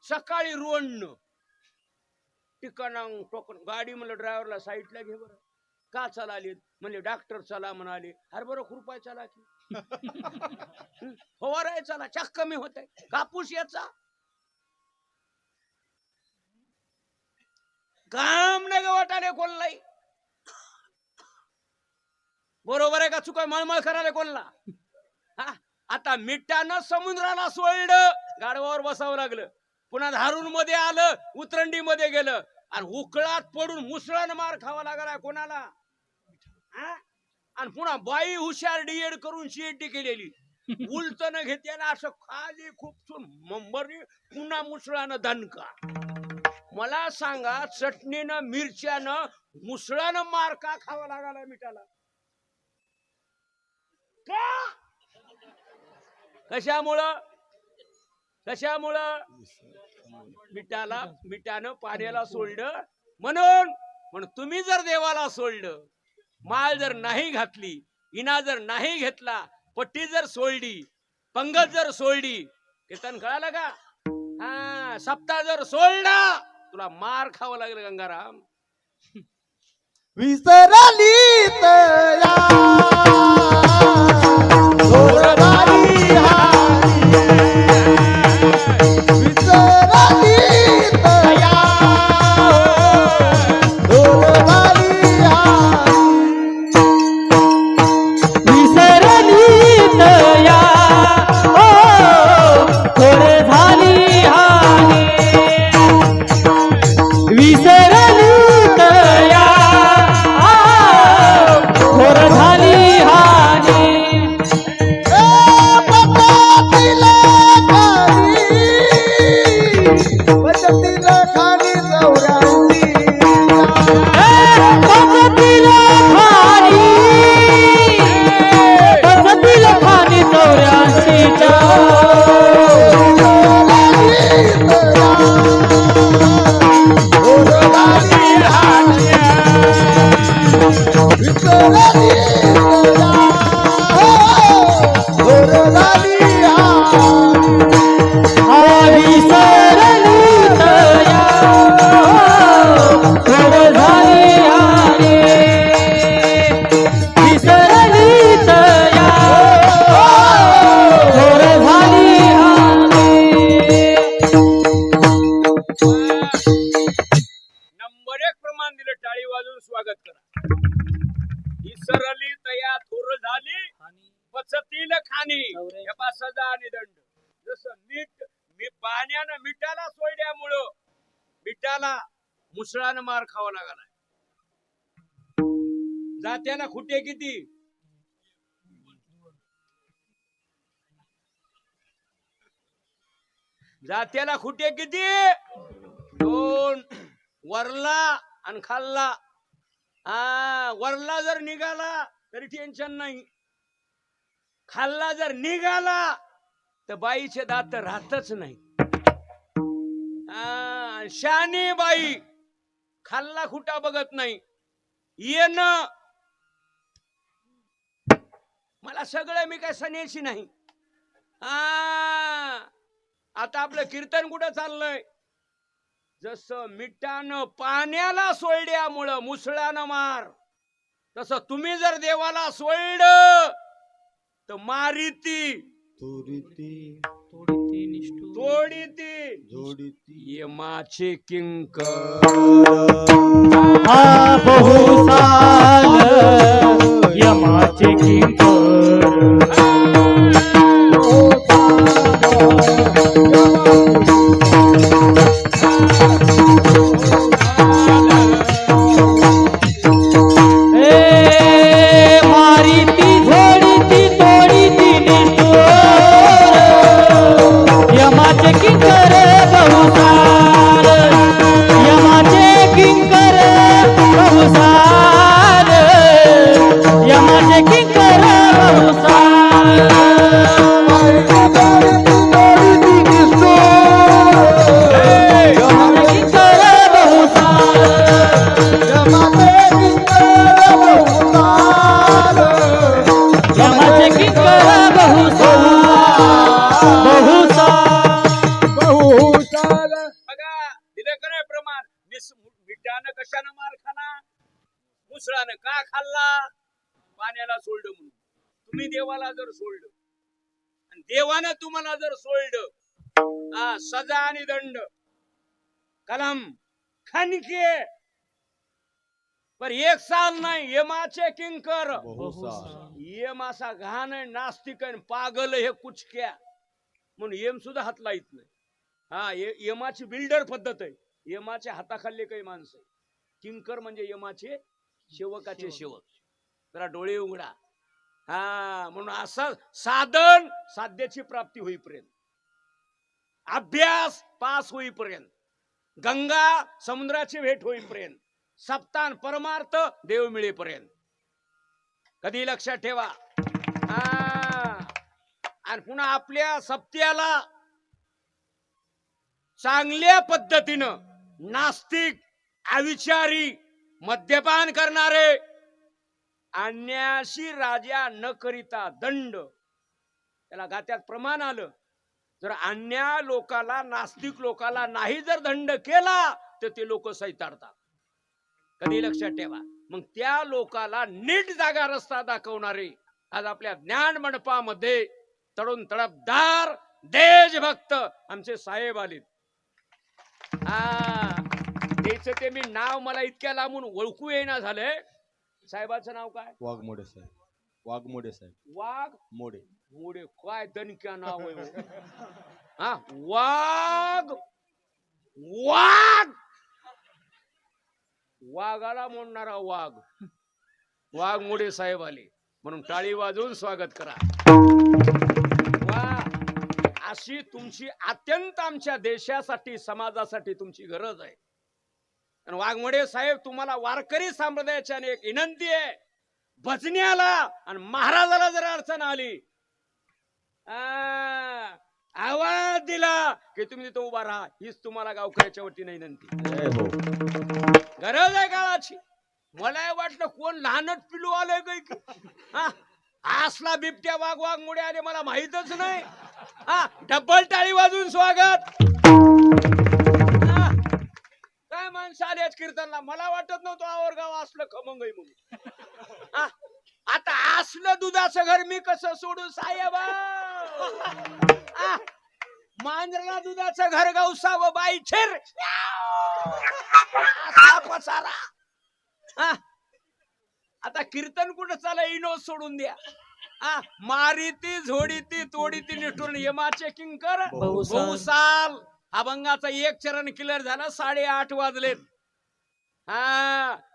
सकाळी रोड न टिकाणांग टोकण. गाडी म्हणलं ड्रायव्हरला साईडला घे बरं. का चालाली? म्हणजे डॉक्टर चला म्हणाले. अरे बरं खुरपाय चला की फवाराय चला, चक कमी होत आहे. कापूस याचा काम नाही वाटाले कोणलाही. बरोबर आहे का चुका? मळमळ करायला कोणला? आता मिठानं समुद्राला सोडलं, गाडवावर बसावं लागलं. पुन्हा धारून मध्ये आलं, उतरंडी मध्ये गेलं, आणि उकळात पडून मुसळानं मार खावा लागला कोणाला? आणि पुन्हा बाई हुशार डीएड करून सीएटी केलेली, उलट न घेते ना असं खाली खूपसून मंबरी, पुन्हा मुसळानं दणका. मला सांगा चटणीनं मिरच्यानं मुसळानं मार का खावा लागला मिठाला? का? कशामुळं? मिठानं पाण्याला सोडलं म्हणून तुम्ही जर देवाला सोडलं, माळ जर नाही घातली, इना जर नाही घेतला, पट्टी जर सोडली, पंगत जर सोडली, कीर्तन कळालं का? सप्ताह जर सोडला, तुला मार खावं लागलं गंगाराम. विसरली तया दोरबारी हारी, विसरली तया दोरबारी हारी, विसरली तया थोर झाली हानी, विसरली तया थोर करा. ही सरली तया थोर झाली पचतील खाणी हे पहा सजा आणि दंड. जसं मी पाण्यानं मिठाला सोडल्यामुळं मिठाला मुसळानं मार खावा लागला. जात्याला खुटे किती जात्याला खुटे किती 2 वरला आणि खाल्ला. वरला जर निघाला तरी टेन्शन नाही. खाल्ला जर निघाला तर बाईचे दात राहतच नाही. शानी बाई खाल्ला खुटा बघत नाही. येण मला सगळं मी काय सन्यासी नाही. आता आपलं कीर्तन कुठं चाललंय. जसं मिठानं पाण्याला सोडल्यामुळं मुसळानं मार तसं तुम्ही जर देवाला सोडलं तर मारिती तोडीती यमाचे किंकर. हा बहुसाल यमाचे किंकर. मिठानं कशानं मार खाना मुसळानं का खाल्ला पाण्याला सोडलं म्हणून. तुम्ही देवाला जर सोडलं आणि देवानं तुम्हाला जर सोडलं सजा आणि दंड कलम खनके पर 1 साल नाही यमाचे किंकर. यम असा घाण नास्तिक पागल हे कुचक्या म्हणून यम सुद्धा हात लाईत नाही. यमाची बिल्डर पद्धत आहे. यमाच्या हाताखाली काही माणसं. किंकर म्हणजे यमाचे सेवकाचे सेवक. जरा डोळे उघडा. म्हणून असं साधन साध्याची प्राप्ती होईपर्यंत, अभ्यास पास होईपर्यंत, गंगा समुद्राची भेट होईपर्यंत, सप्तान परमार्थ देव मिळेपर्यंत कधी लक्षात ठेवा. आणि पुन्हा आपल्या सप्त्याला चांगल्या पद्धतीनं नास्तिक अविचारी मद्यपान करणारे अन्याशी राजा न करिता दंड त्याला गात्यात प्रमाण आलं. जर अन्य लोकाला नास्तिक लोकाला नाही जर दंड केला तर ते लोक सैताडतात. कधी लक्षात ठेवा. मग त्या लोकाला नीट जागा रस्ता दाखवणारे आज आपल्या ज्ञान मंडपामध्ये तडून तडपदार देशभक्त आमचे साहेब आलेत. त्याचं ते मी नाव मला इतक्या लांबून ओळखू येईना झालंय. साहेबाचं नाव काय? वाघमोडे साहेब. वाघमोडे साहेब. वाघमोडे. मोडे काय दणक्या नाव आहे. वाघ वाघ वाघाला म्हणणारा वाघ. वाघमोडे साहेब आले म्हणून टाळी वाजवून स्वागत करा. अशी तुमची अत्यंत आमच्या देशासाठी समाजासाठी तुमची गरज आहे. आणि वाघमोडे साहेब तुम्हाला वारकरी संप्रदायाची एक विनंती आहे. भजन्याला आणि महाराजाला जर अडचण आली आवाज दिला की तुम्ही तिथं उभा राहा. हीच तुम्हाला गावकऱ्याच्या वतीने विनंती. गरज आहे काळाची. मला वाटलं कोण लहानच पिलू आलंय काही. असला बिबट्या वाघमोडे आले मला माहितच नाही. डबल टाळी वाजून स्वागत. काय माणसं आले कीर्तनला. मला वाटत नव्हतं आवरगाव असलं खमंग आहे म्हणून. आता असलं दुधाचं घर मी कसं सोडू साहेब. मांजरला दुधाचं घर गौसावं बाई छिर पसारा. आता कीर्तन कुठं चालय इनो सोडून द्या. मारिती झोडीती तोडीती निठून यमा चेकिंग कर बहुसाल. अभंगाचा एक चरण क्लिअर झाला. 8:30 वाजलेत.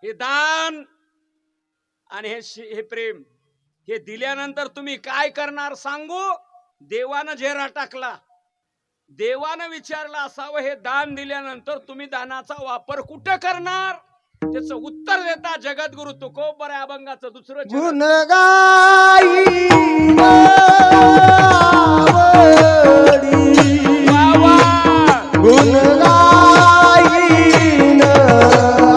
हे दान आणि हे प्रेम हे दिल्यानंतर तुम्ही काय करणार सांगू. देवानं झेरा टाकला. देवानं विचारलं असावं हे दान दिल्यानंतर तुम्ही दानाचा वापर कुठं करणार. त्याचं उत्तर देता जगद्गुरु तुकोबर अभंगाचं दुसरं गुण गायीन आवडी, गुण गायीन आवडी,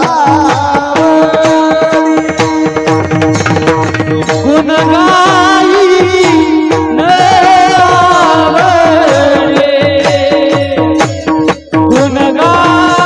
गुण गायीन आवडी, गुण गायीन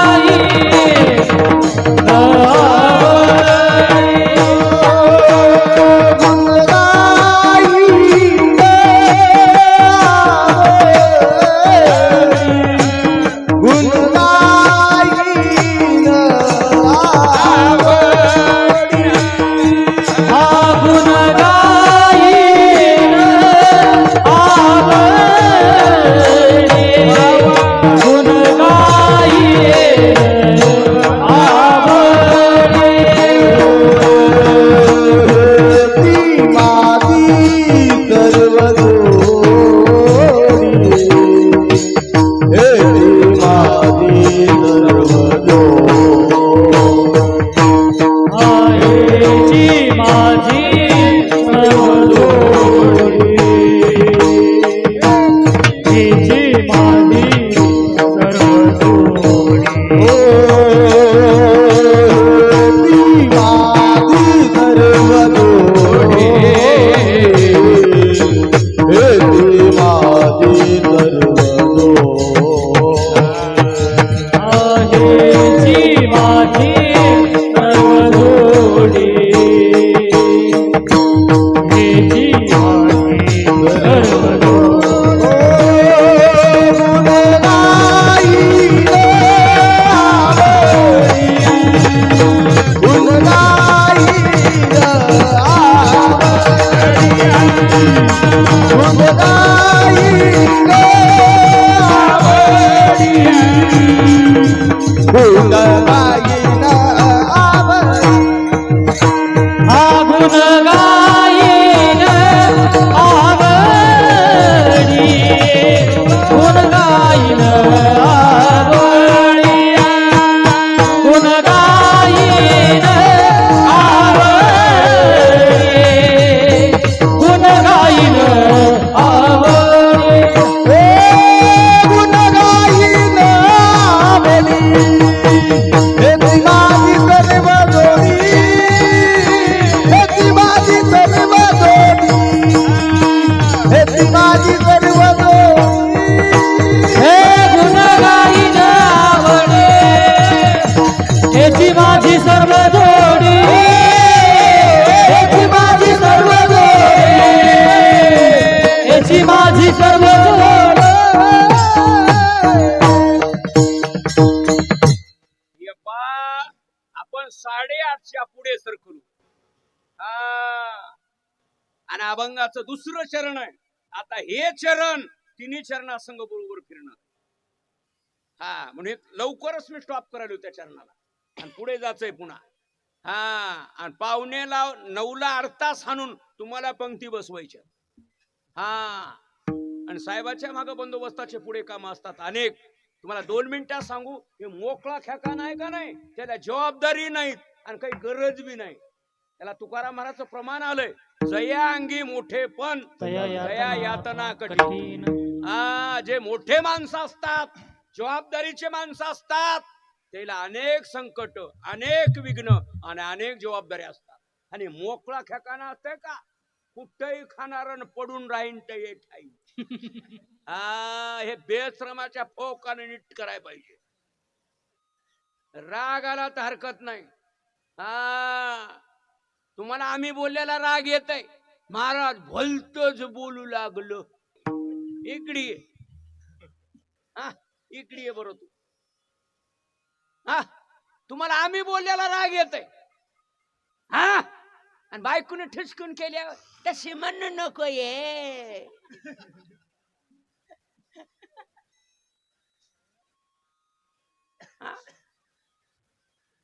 आपण 8:30च्या पुढे सरकलो. आणि अभंगाचं दुसरं चरण आहे. आता हे चरण तिन्ही चरणासंग बरोबर फिरणार. म्हणजे लवकरच मी स्टॉप करायलो त्या चरणाला आणि पुढे जायचंय पुन्हा. आणि 8:45ला अर्धा हाणून तुम्हाला पंक्ती बसवायच्या. आणि साहेबाच्या मागे बंदोबस्ताचे पुढे काम असतात अनेक. तुम्हाला 2 मिनिटात सांगू. हे मोकळा खेका नाही का नाही, त्याला जबाबदारी नाहीत आणि काही गरज बी नाही. त्याला तुकाराम महाराजचं प्रमाण आलंय. जया अंगी मोठे पण दया यातना कठीण. जे मोठे माणसं असतात, जबाबदारीचे माणसं असतात, त्याला अनेक संकट, अनेक विघ्न आणि अनेक जबाबदारी असतात. आणि मोकळा खेकाना असतंय का, कुठंही खाणार पडून राहीन ते ठाई. हे बेश्रमाच्या फोकाने नीट करायला पाहिजे. राग आला तर हरकत नाही. तुम्हाला आम्ही बोललेला राग येत आहे. महाराज भलतच बोलू लागलो. इकडी इकडी बरो तू. तुम्हाला आम्ही बोललेला राग येत आहे. आणि बायकोने ठुसकून केल्यावर तशी म्हणू नको ये.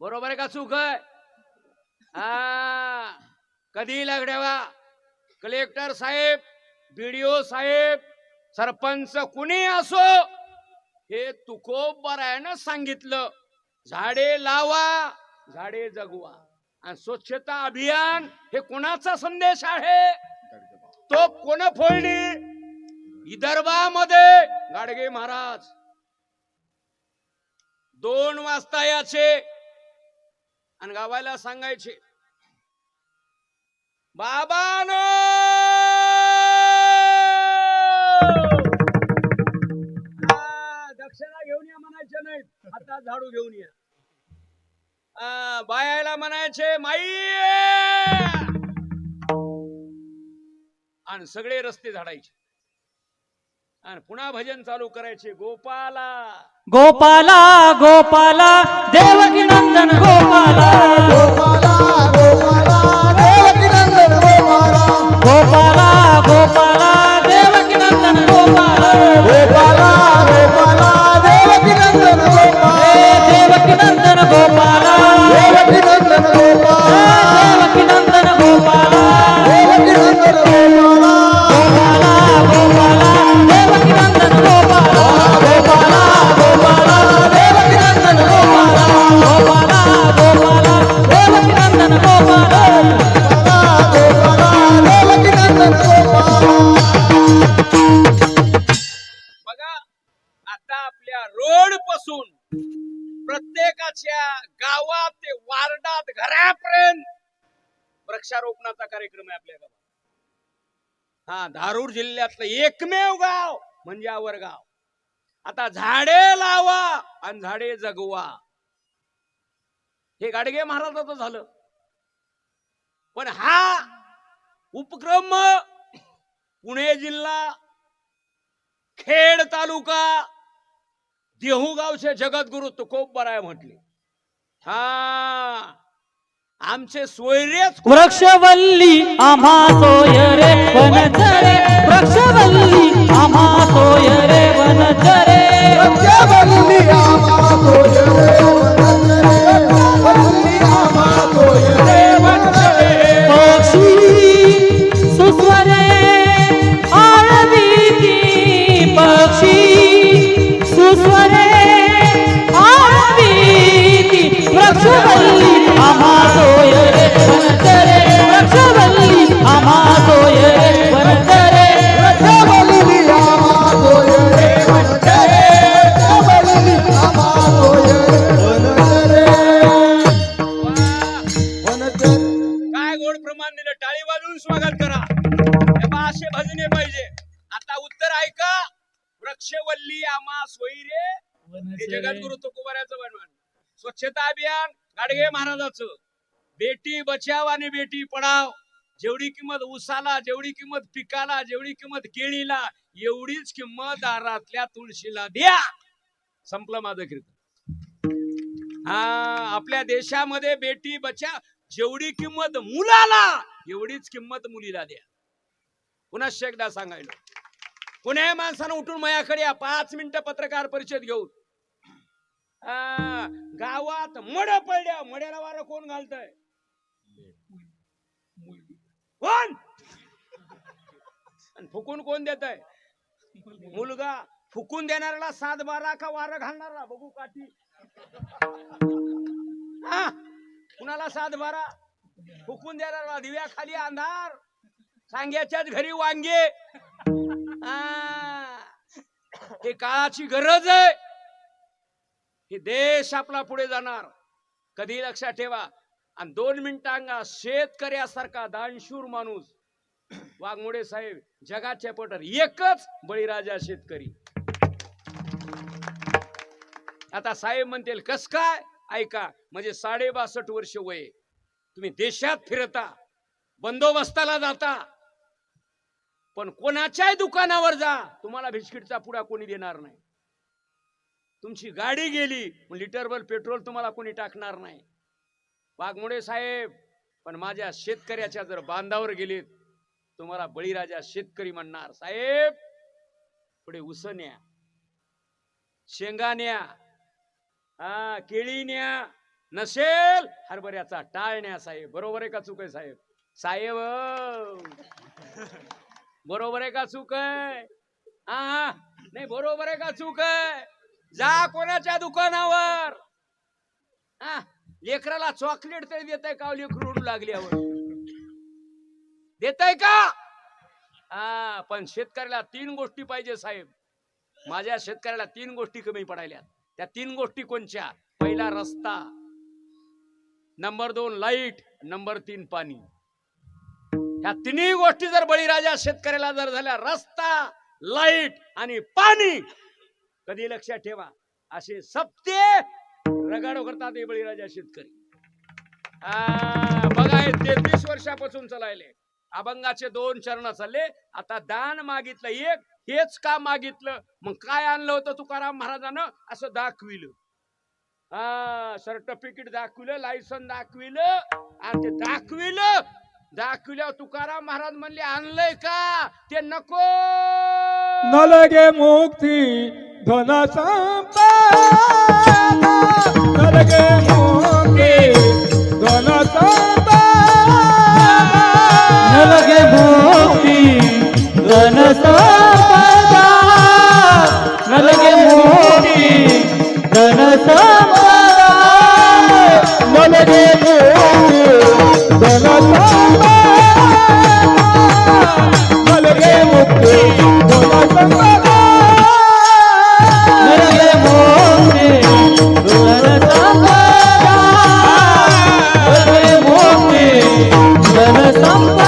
बरोबर आहे का चूक आहे? कधी लागड्यावा कलेक्टर साहेब, बीडीओ साहेब, सरपंच कुणी असो, हे तुकोबरायानं सांगितलं, झाडे लावा, झाडे जगवा. आणि स्वच्छता अभियान हे कोणाचा संदेश आहे? तो कोण फोडली? विदर्भामध्ये गाडगे महाराज 2 वाजता याचे आणि गावाला सांगायचे, बाबानो दक्षिणा घेऊन या म्हणायचे नाही, आता झाडू घेऊन या. बायाला म्हणायचे माई, आणि सगळे रस्ते झाडायचे आणि पुन्हा भजन चालू करायचे, गोपाला गोपाला गोपाला देवकी नंदन गोपाला गोपाला गोपाला देवकी नंदन गोपाला गोपाला गोपाला देवकी नंदन गोपाला गोपाला गोपाला देवकी नंदन गोपाला देवकी नंदन गोपाला देवकी नंदन गोपाला देवकी नंदन गोपाला देवकी नंदन गोपाला गोपाला देवकी नंदन गोपाला गोपाला गोपाला देवकी नंदन गोपाला गोपाला गोपाला देवकी नंदन गोपाला गोपाला देवकी नंदन गोपाला. बघा, आता आपल्या रोड पासून प्रत्येकाच्या गावात ते वार्डात घरापर्यंत वृक्षारोपणाचा कार्यक्रम आहे आपल्या गावात. धारूर जिल्ह्यातलं एकमेव गाव म्हणजे आवरगाव. आता झाडे लावा आणि झाडे जगवा, हे गाडगे महाराजाचं झालं. पण हा उपक्रम पुणे जिल्हा, खेड तालुका, देहू गावचे जगद्गुरु तुकोबराय म्हटले. आमचे सोयरेच वृक्षवल्ली आम्हा सोय रे वनचरे वृक्षवल्ली आम्हा सोय रे वनचरे वृक्षवल्ली आम्हा सोय रे वनचरे वल्ली आम्हा सोय रे वनचरे. पक्षी सुस्वरे आळवीती पक्षी सुस्वरे आळवीती वृक्षवल्ली आम्हा सोय रे वनचरे वृक्षवल्ली आम्हा सोय रे वनचरे वृक्षवल्ली आम्हा सोय रे वनचरे वृक्षवल्ली आम्हा सोय रे वनचरे. काय गोड प्रमाण दिलं, टाळी वाजवून स्वागत करा. असे भजने पाहिजे. आता उत्तर ऐका, वृक्षवल्ली आम्हा सोयरे, हे जगद्गुरु तुकोबरायाचं वर्णन. स्वच्छता अभियान गाडगे महाराजाचं. बेटी बचाव आणि बेटी पढाव. जेवढी किंमत ऊसाला, जेवढी किंमत पिकाला, जेवढी किंमत केळीला, एवढीच किंमत दारातल्या तुळशीला द्या. संपलं माझं कीर्तन. आपल्या देशामध्ये बेटी बचाव, जेवढी किंमत मुलाला, एवढीच किंमत मुलीला द्या. पुन्हा एकदा सांगायला, पुण्या माणसानं उठून माझ्याकडे या, 5 मिनिटं पत्रकार परिषद घेऊन. गावात मड पडल्या, मड्याला वारं कोण घालतय? कोण? फुकून कोण देत आहे? मुलगा. फुकून देणाऱ्याला 7-12 का वारं घालणारा बघू काठी. कुणाला 7-12? फुकून देणारा दिव्याखाली अंधार, सांग्याच्याच घरी वांगे. हे काळाची गरज आहे. हे देश आपला पुढे जाणार, कधी लक्षात ठेवा. आणि 2 मिनिटांगा शेतकऱ्यासारखा दानशूर माणूस वाघमोडे साहेब, जगाच्या पटर एकच बळीराजा शेतकरी. आता साहेब म्हणतील कस काय? ऐका, म्हणजे 62.5 वर्ष वय, तुम्ही देशात फिरता, बंदोबस्ताला जाता, पण कोणाच्याही दुकानावर जा, तुम्हाला बिस्किटचा पुडा कोणी देणार नाही. तुमची गाडी गेली, लिटरभर पेट्रोल तुम्हाला कोणी टाकणार नाही. वाघमोडे साहेब पण माझ्या शेतकऱ्याच्या जर बांधावर गेलीत तुम्हाला बळीराजा शेतकरी म्हणणार, साहेब पुढे उसन्या, शेंगान्या, केळीन्या, नसेल हरभऱ्याचा टाळण्या. साहेब बरोबर आहे का चूक आहे? साहेब साहेब बरोबर आहे का चूक आहे? हा नाही बरोबर आहे का चूक आहे? जा कोणाच्या दुकानावर, लेकराला चॉकलेट तरी देताय का? लेकरू रडू लागल्यावर देताय का? पण शेतकऱ्याला 3 गोष्टी पाहिजे साहेब. माझ्या शेतकऱ्याला 3 गोष्टी कमी पडायल्या. त्या 3 गोष्टी कोणच्या? पहिला रस्ता, नंबर 2 लाईट, नंबर 3 पाणी. ह्या 3 गोष्टी जर बळीराजा शेतकऱ्याला जर झाल्या, रस्ता, लाईट आणि पाणी, कधी लक्षात ठेवा असे सप्ते रगाडो करतात हे बळीराजा शेतकरी. बघा हे 33 वर्षापासून चालायले. अभंगाचे 2 चरण चालले. आता दान मागितलं एक, हेच का मागितलं? मग काय आणलं होतं तुकाराम महाराजानं? असं दाखविलं, सर्टिफिकेट दाखविलं, लायसन दाखविलं, आणि ते दाखविलं तुकाराम महाराज म्हणले आणलंय का? ते नको. न लगे मुक्ती धन संपदा, न लगे मुक्ती धन संपदा, न लगे मुक्ती धन संपदा, न लगे मुक्ती धन संपदा, न लगे मुक्ती धन संपदा, न लगे मुक्ती धन संपदा, न लगे मुक्ती धन संपदा, न लगे मुक्ती धन संपदा.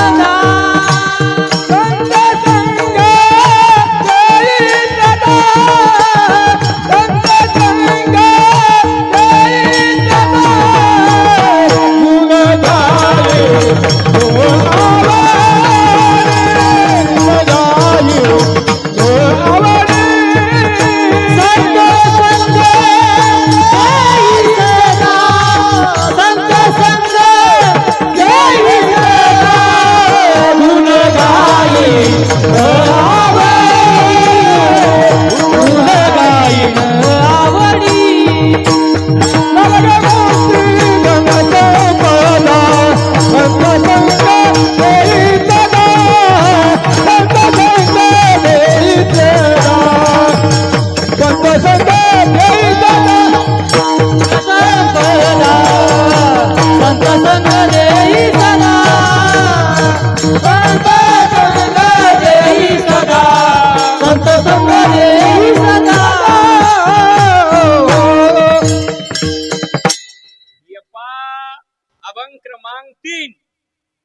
अभंग क्रमांक 3.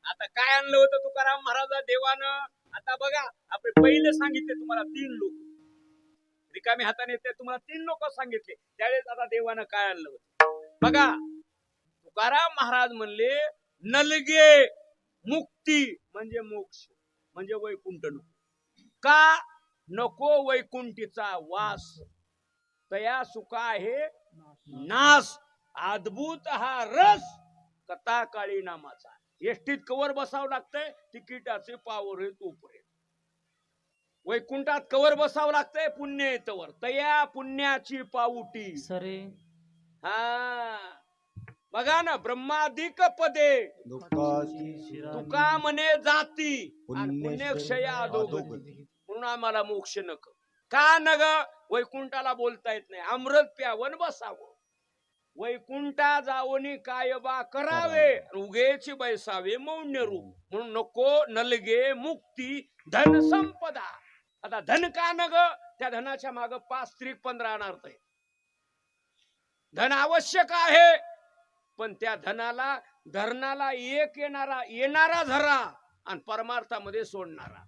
आता काय आणलं होतं तुकाराम महाराजा देवानं? आता बघा आपण पहिले सांगितले तुम्हाला 3 लोक रिकामी हाताने, ते तुम्हाला 3 लोक सांगितले. त्यावेळेस आता देवानं काय आणलं होतं बघा. तुकाराम महाराज म्हणले नलगे मुक्ती म्हणजे मोक्ष, म्हणजे वैकुंठ नको. का नको? वैकुंठीचा वास, तया सुखा आहे नास, अद्भुत हा रस कथा काळी नामाचा. एसटीत कवर बसावं लागतंय, तिकिटाचे पावर आहे तोपर्यंत. वैकुंठात कवर बसावं लागतंय, पुण्य येतवर, तया पुण्याची पाऊटी सरे. बघा ना, ब्रह्माधिक पदे तुका म्हणे जाती, पुण्यक्षया अधोगती. म्हणून आम्हाला मोक्ष नक. का नग? वैकुंठाला बोलता येत नाही. अमृत प्यावन बसावं, वैकुंठा जावनी कायबा करावे, उगेची बैसावे मौन्य रूप. म्हणून नको नलगे मुक्ती धन संपदा. आता धन का नग? त्या धनाच्या माग 5-15 अनर्थ आहे. धन आवश्यक आहे, पण त्या धनाला धरणाला एक येणारा धरा आणि परमार्थामध्ये सोडणारा.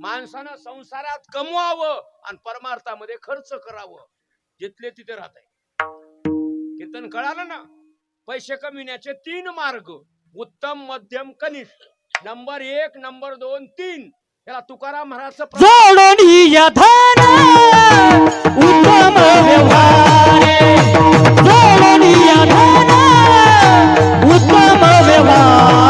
माणसानं संसारात कमवावं आणि परमार्थामध्ये खर्च करावं. जिथले तिथे राहत आहे. कीर्तन कळालं ना? पैसे कमविण्याचे 3 मार्ग: उत्तम, मध्यम, कनिष्ठ. Number 1, number 2, 3. याला तुकाराम महाराजचं जोडणीय धन उत्तम व्यवहारे, जोडणीय धन उत्तम व्यवहार.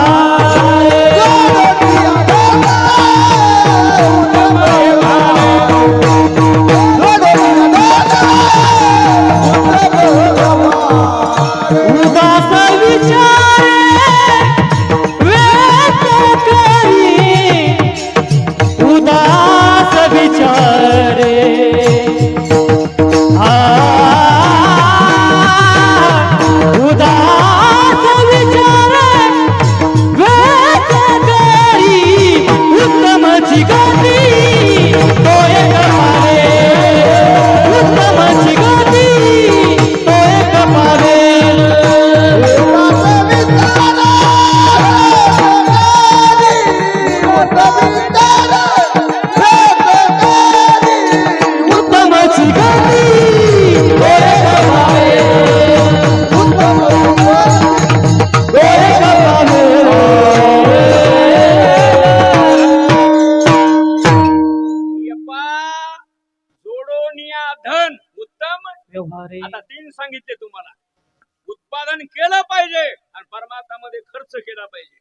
घरामध्ये खर्च केला पाहिजे.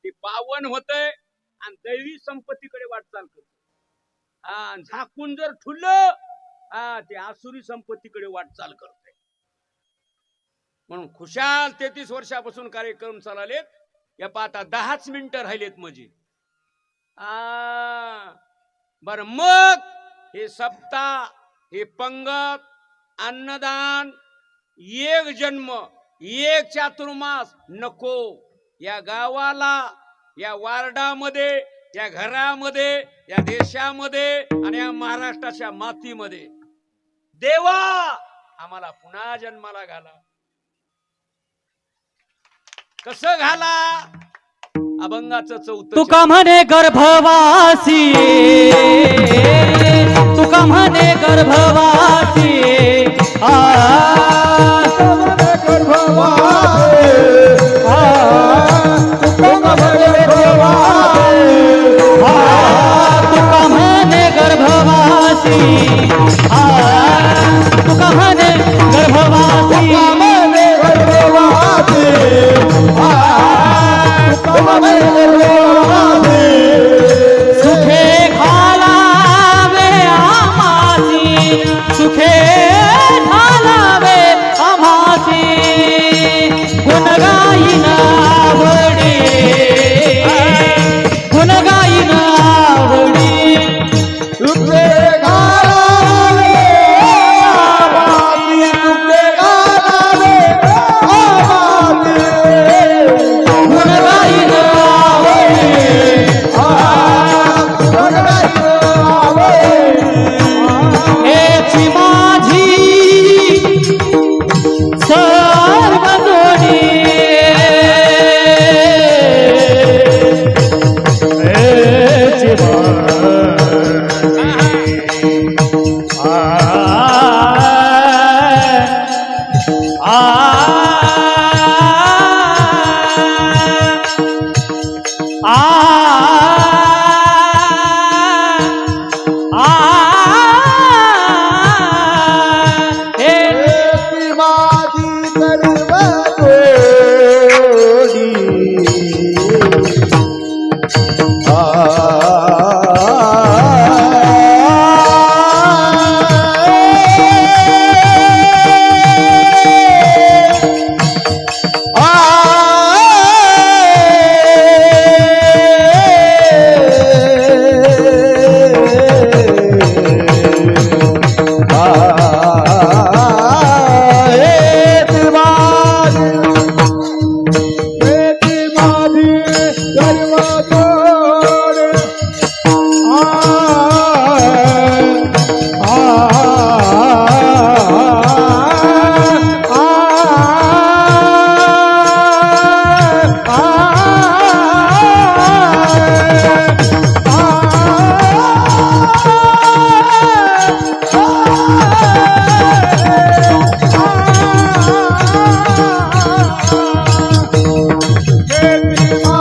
ते पावन होतंय आणि दैवी संपत्तीकडे वाटचाल करत. झाकून जर ठुलं ते आसुरी संपत्तीकडे वाटचाल करते. म्हणून खुशाल 33 वर्षापासून कार्यक्रम चाललेत. या पाहता 10च मिनिटं राहिलेत म्हणजे. बर मग हे सप्ताह, हे पंगत, अन्नदान, एक जन्म, एक चातुर्मास नको. या गावाला, या वार्डामध्ये, या घरामध्ये, या देशामध्ये आणि या महाराष्ट्राच्या मातीमध्ये देवा आम्हाला पुन्हा जन्माला घाला. कसं घाला? अभंगाचं 4 तुका म्हणे गर्भवासी, तुका म्हणे गर्भवासी, तुका म्हणे गर्भवासी, तुका म्हणे गर्भवासी, सुखे घालावे आम्हासी, सुखे घालावे आम्हासी, गुण गाईन आवडी, गुण गाईन आवडी, सुखे घालावे आम्हासी, सुखे घालावे आम्हासी, गुण गाईन आवडी, हेची माझी सर्व जोडी,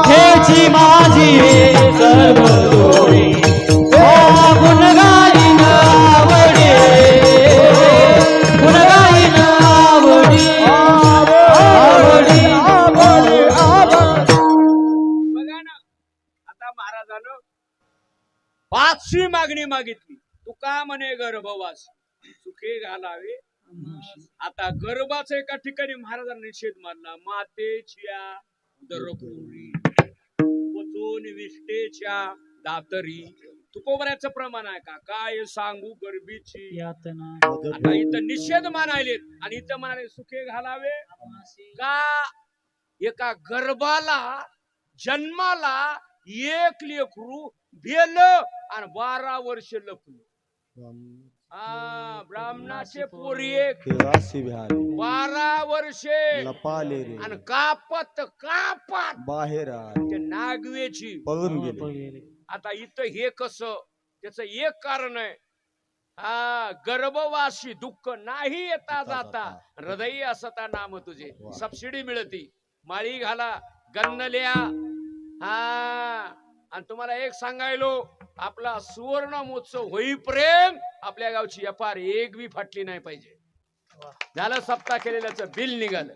हेची माझी सर्व जोडी, गुण गाईन आवडी, गुण गाईन आवडी, आवडी, आवडी, आवडी. बघा ना, आता महाराजानं 5वी मागणी मागितली. तुका म्हणे गर्भवास, सुखे घालावे. आता गर्भाचा एका ठिकाणी महाराजांनी निषेध मानला. मातेच्या दरपुरी, पचून विष्टेच्या दातरी. तुकोबऱ्याचं प्रमाण आहे का? काय सांगू गर्भीची यातना. आता इथं निषेध मानायलेत आणि इथं म्हणाले सुखे घालावे का? एका गर्भाला जन्माला एक लेकरू भेल आणि 12 वर्ष लपलं. ब्राह्मणाचे पोरी एक 12 वर्षे लपाले रे आणि कापत कापत बाहेर ते नागवेची पळून गेले. आता इथं हे कसं? त्याच एक कारण आहे. गर्भवासी दुःख नाही येता जाता, हृदयी असता नाम तुझे. सबसिडी मिळती. माळी घाला, गन्नल्या. आणि तुम्हाला एक सांगायलो, आपला सुवर्ण महोत्सव होईपर्यंत आपल्या गावची FR एक बी फाटली नाही पाहिजे. झालं सप्ताह केलेल्याचं बिल निघालं.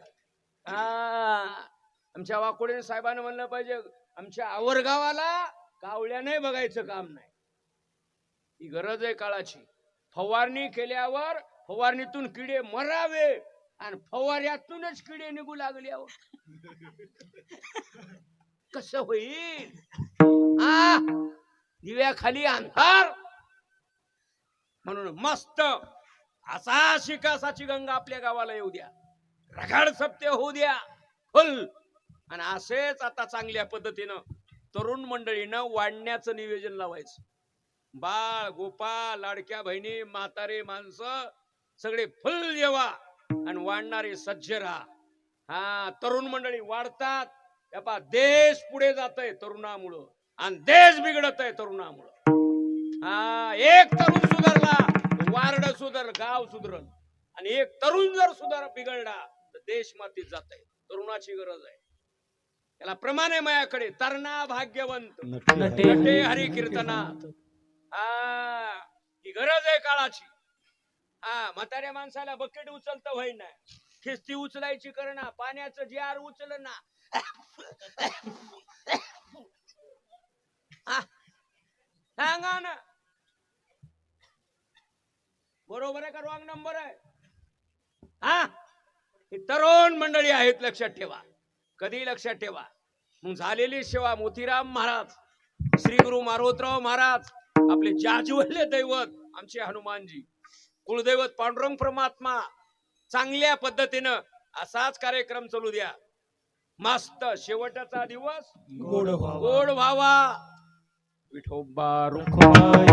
आमच्या वाकोडे साहेबांना म्हणलं पाहिजे आमच्या आवरगावाला कावळ्याने बघायचं काम नाही. ही गरज आहे काळाची. फवारणी केल्यावर फवारणीतून किडे मरावे आणि फवाऱ्यातूनच किडे निघू लागले. कसं होईल? दिव्याखाली अंधार. म्हणून मस्त असा शिकासाची गंगा आपल्या गावाला येऊ द्या. रगाड सप्ते होऊ द्या फुल. आणि असेच आता चांगल्या पद्धतीनं तरुण मंडळीनं वाढण्याचं नियोजन लावायचं. बाळ गोपाळ लाडक्या बहिणी म्हातारे माणसं सगळे फुल जेवा आणि वाढणारे सज्ज राहा. तरुण मंडळी वाढतात. देश पुढे जातय तरुणामुळं आणि देश बिघडत आहे तरुणामुळं. एक तरुण सुधारला वार्ड सुधर गाव सुधरल आणि एक तरुण जर बिघडला तर देश मातीत जात आहे. तरुणाची गरज आहे. त्याला प्रमाणे मायाकडे तरणा भाग्यवंत नटे हरी कीर्तनात. ही गरज आहे काळाची. म्हाताऱ्या माणसाला बकेट उचलत होई ना खिस्ती उचलायची करणा पाण्याचं जार उचल ना. सांगा ना बरोबर आहे का रॉंग नंबर आहे? ही तरुण मंडळी आहेत लक्षात ठेवा. कधी लक्षात ठेवा. मग झालेली सेवा मोतीराम महाराज श्री गुरु मारोतराव महाराज आपले जाजवल्य दैवत आमचे हनुमानजी कुलदैवत पांडुरंग परमात्मा चांगल्या पद्धतीनं असाच कार्यक्रम चालू द्या. मस्त शेवटचा दिवस गोड व्हावा. विठोबा रुक्माई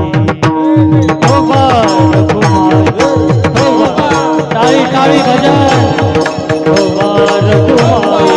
टाळी टाळी गजर रुक्माई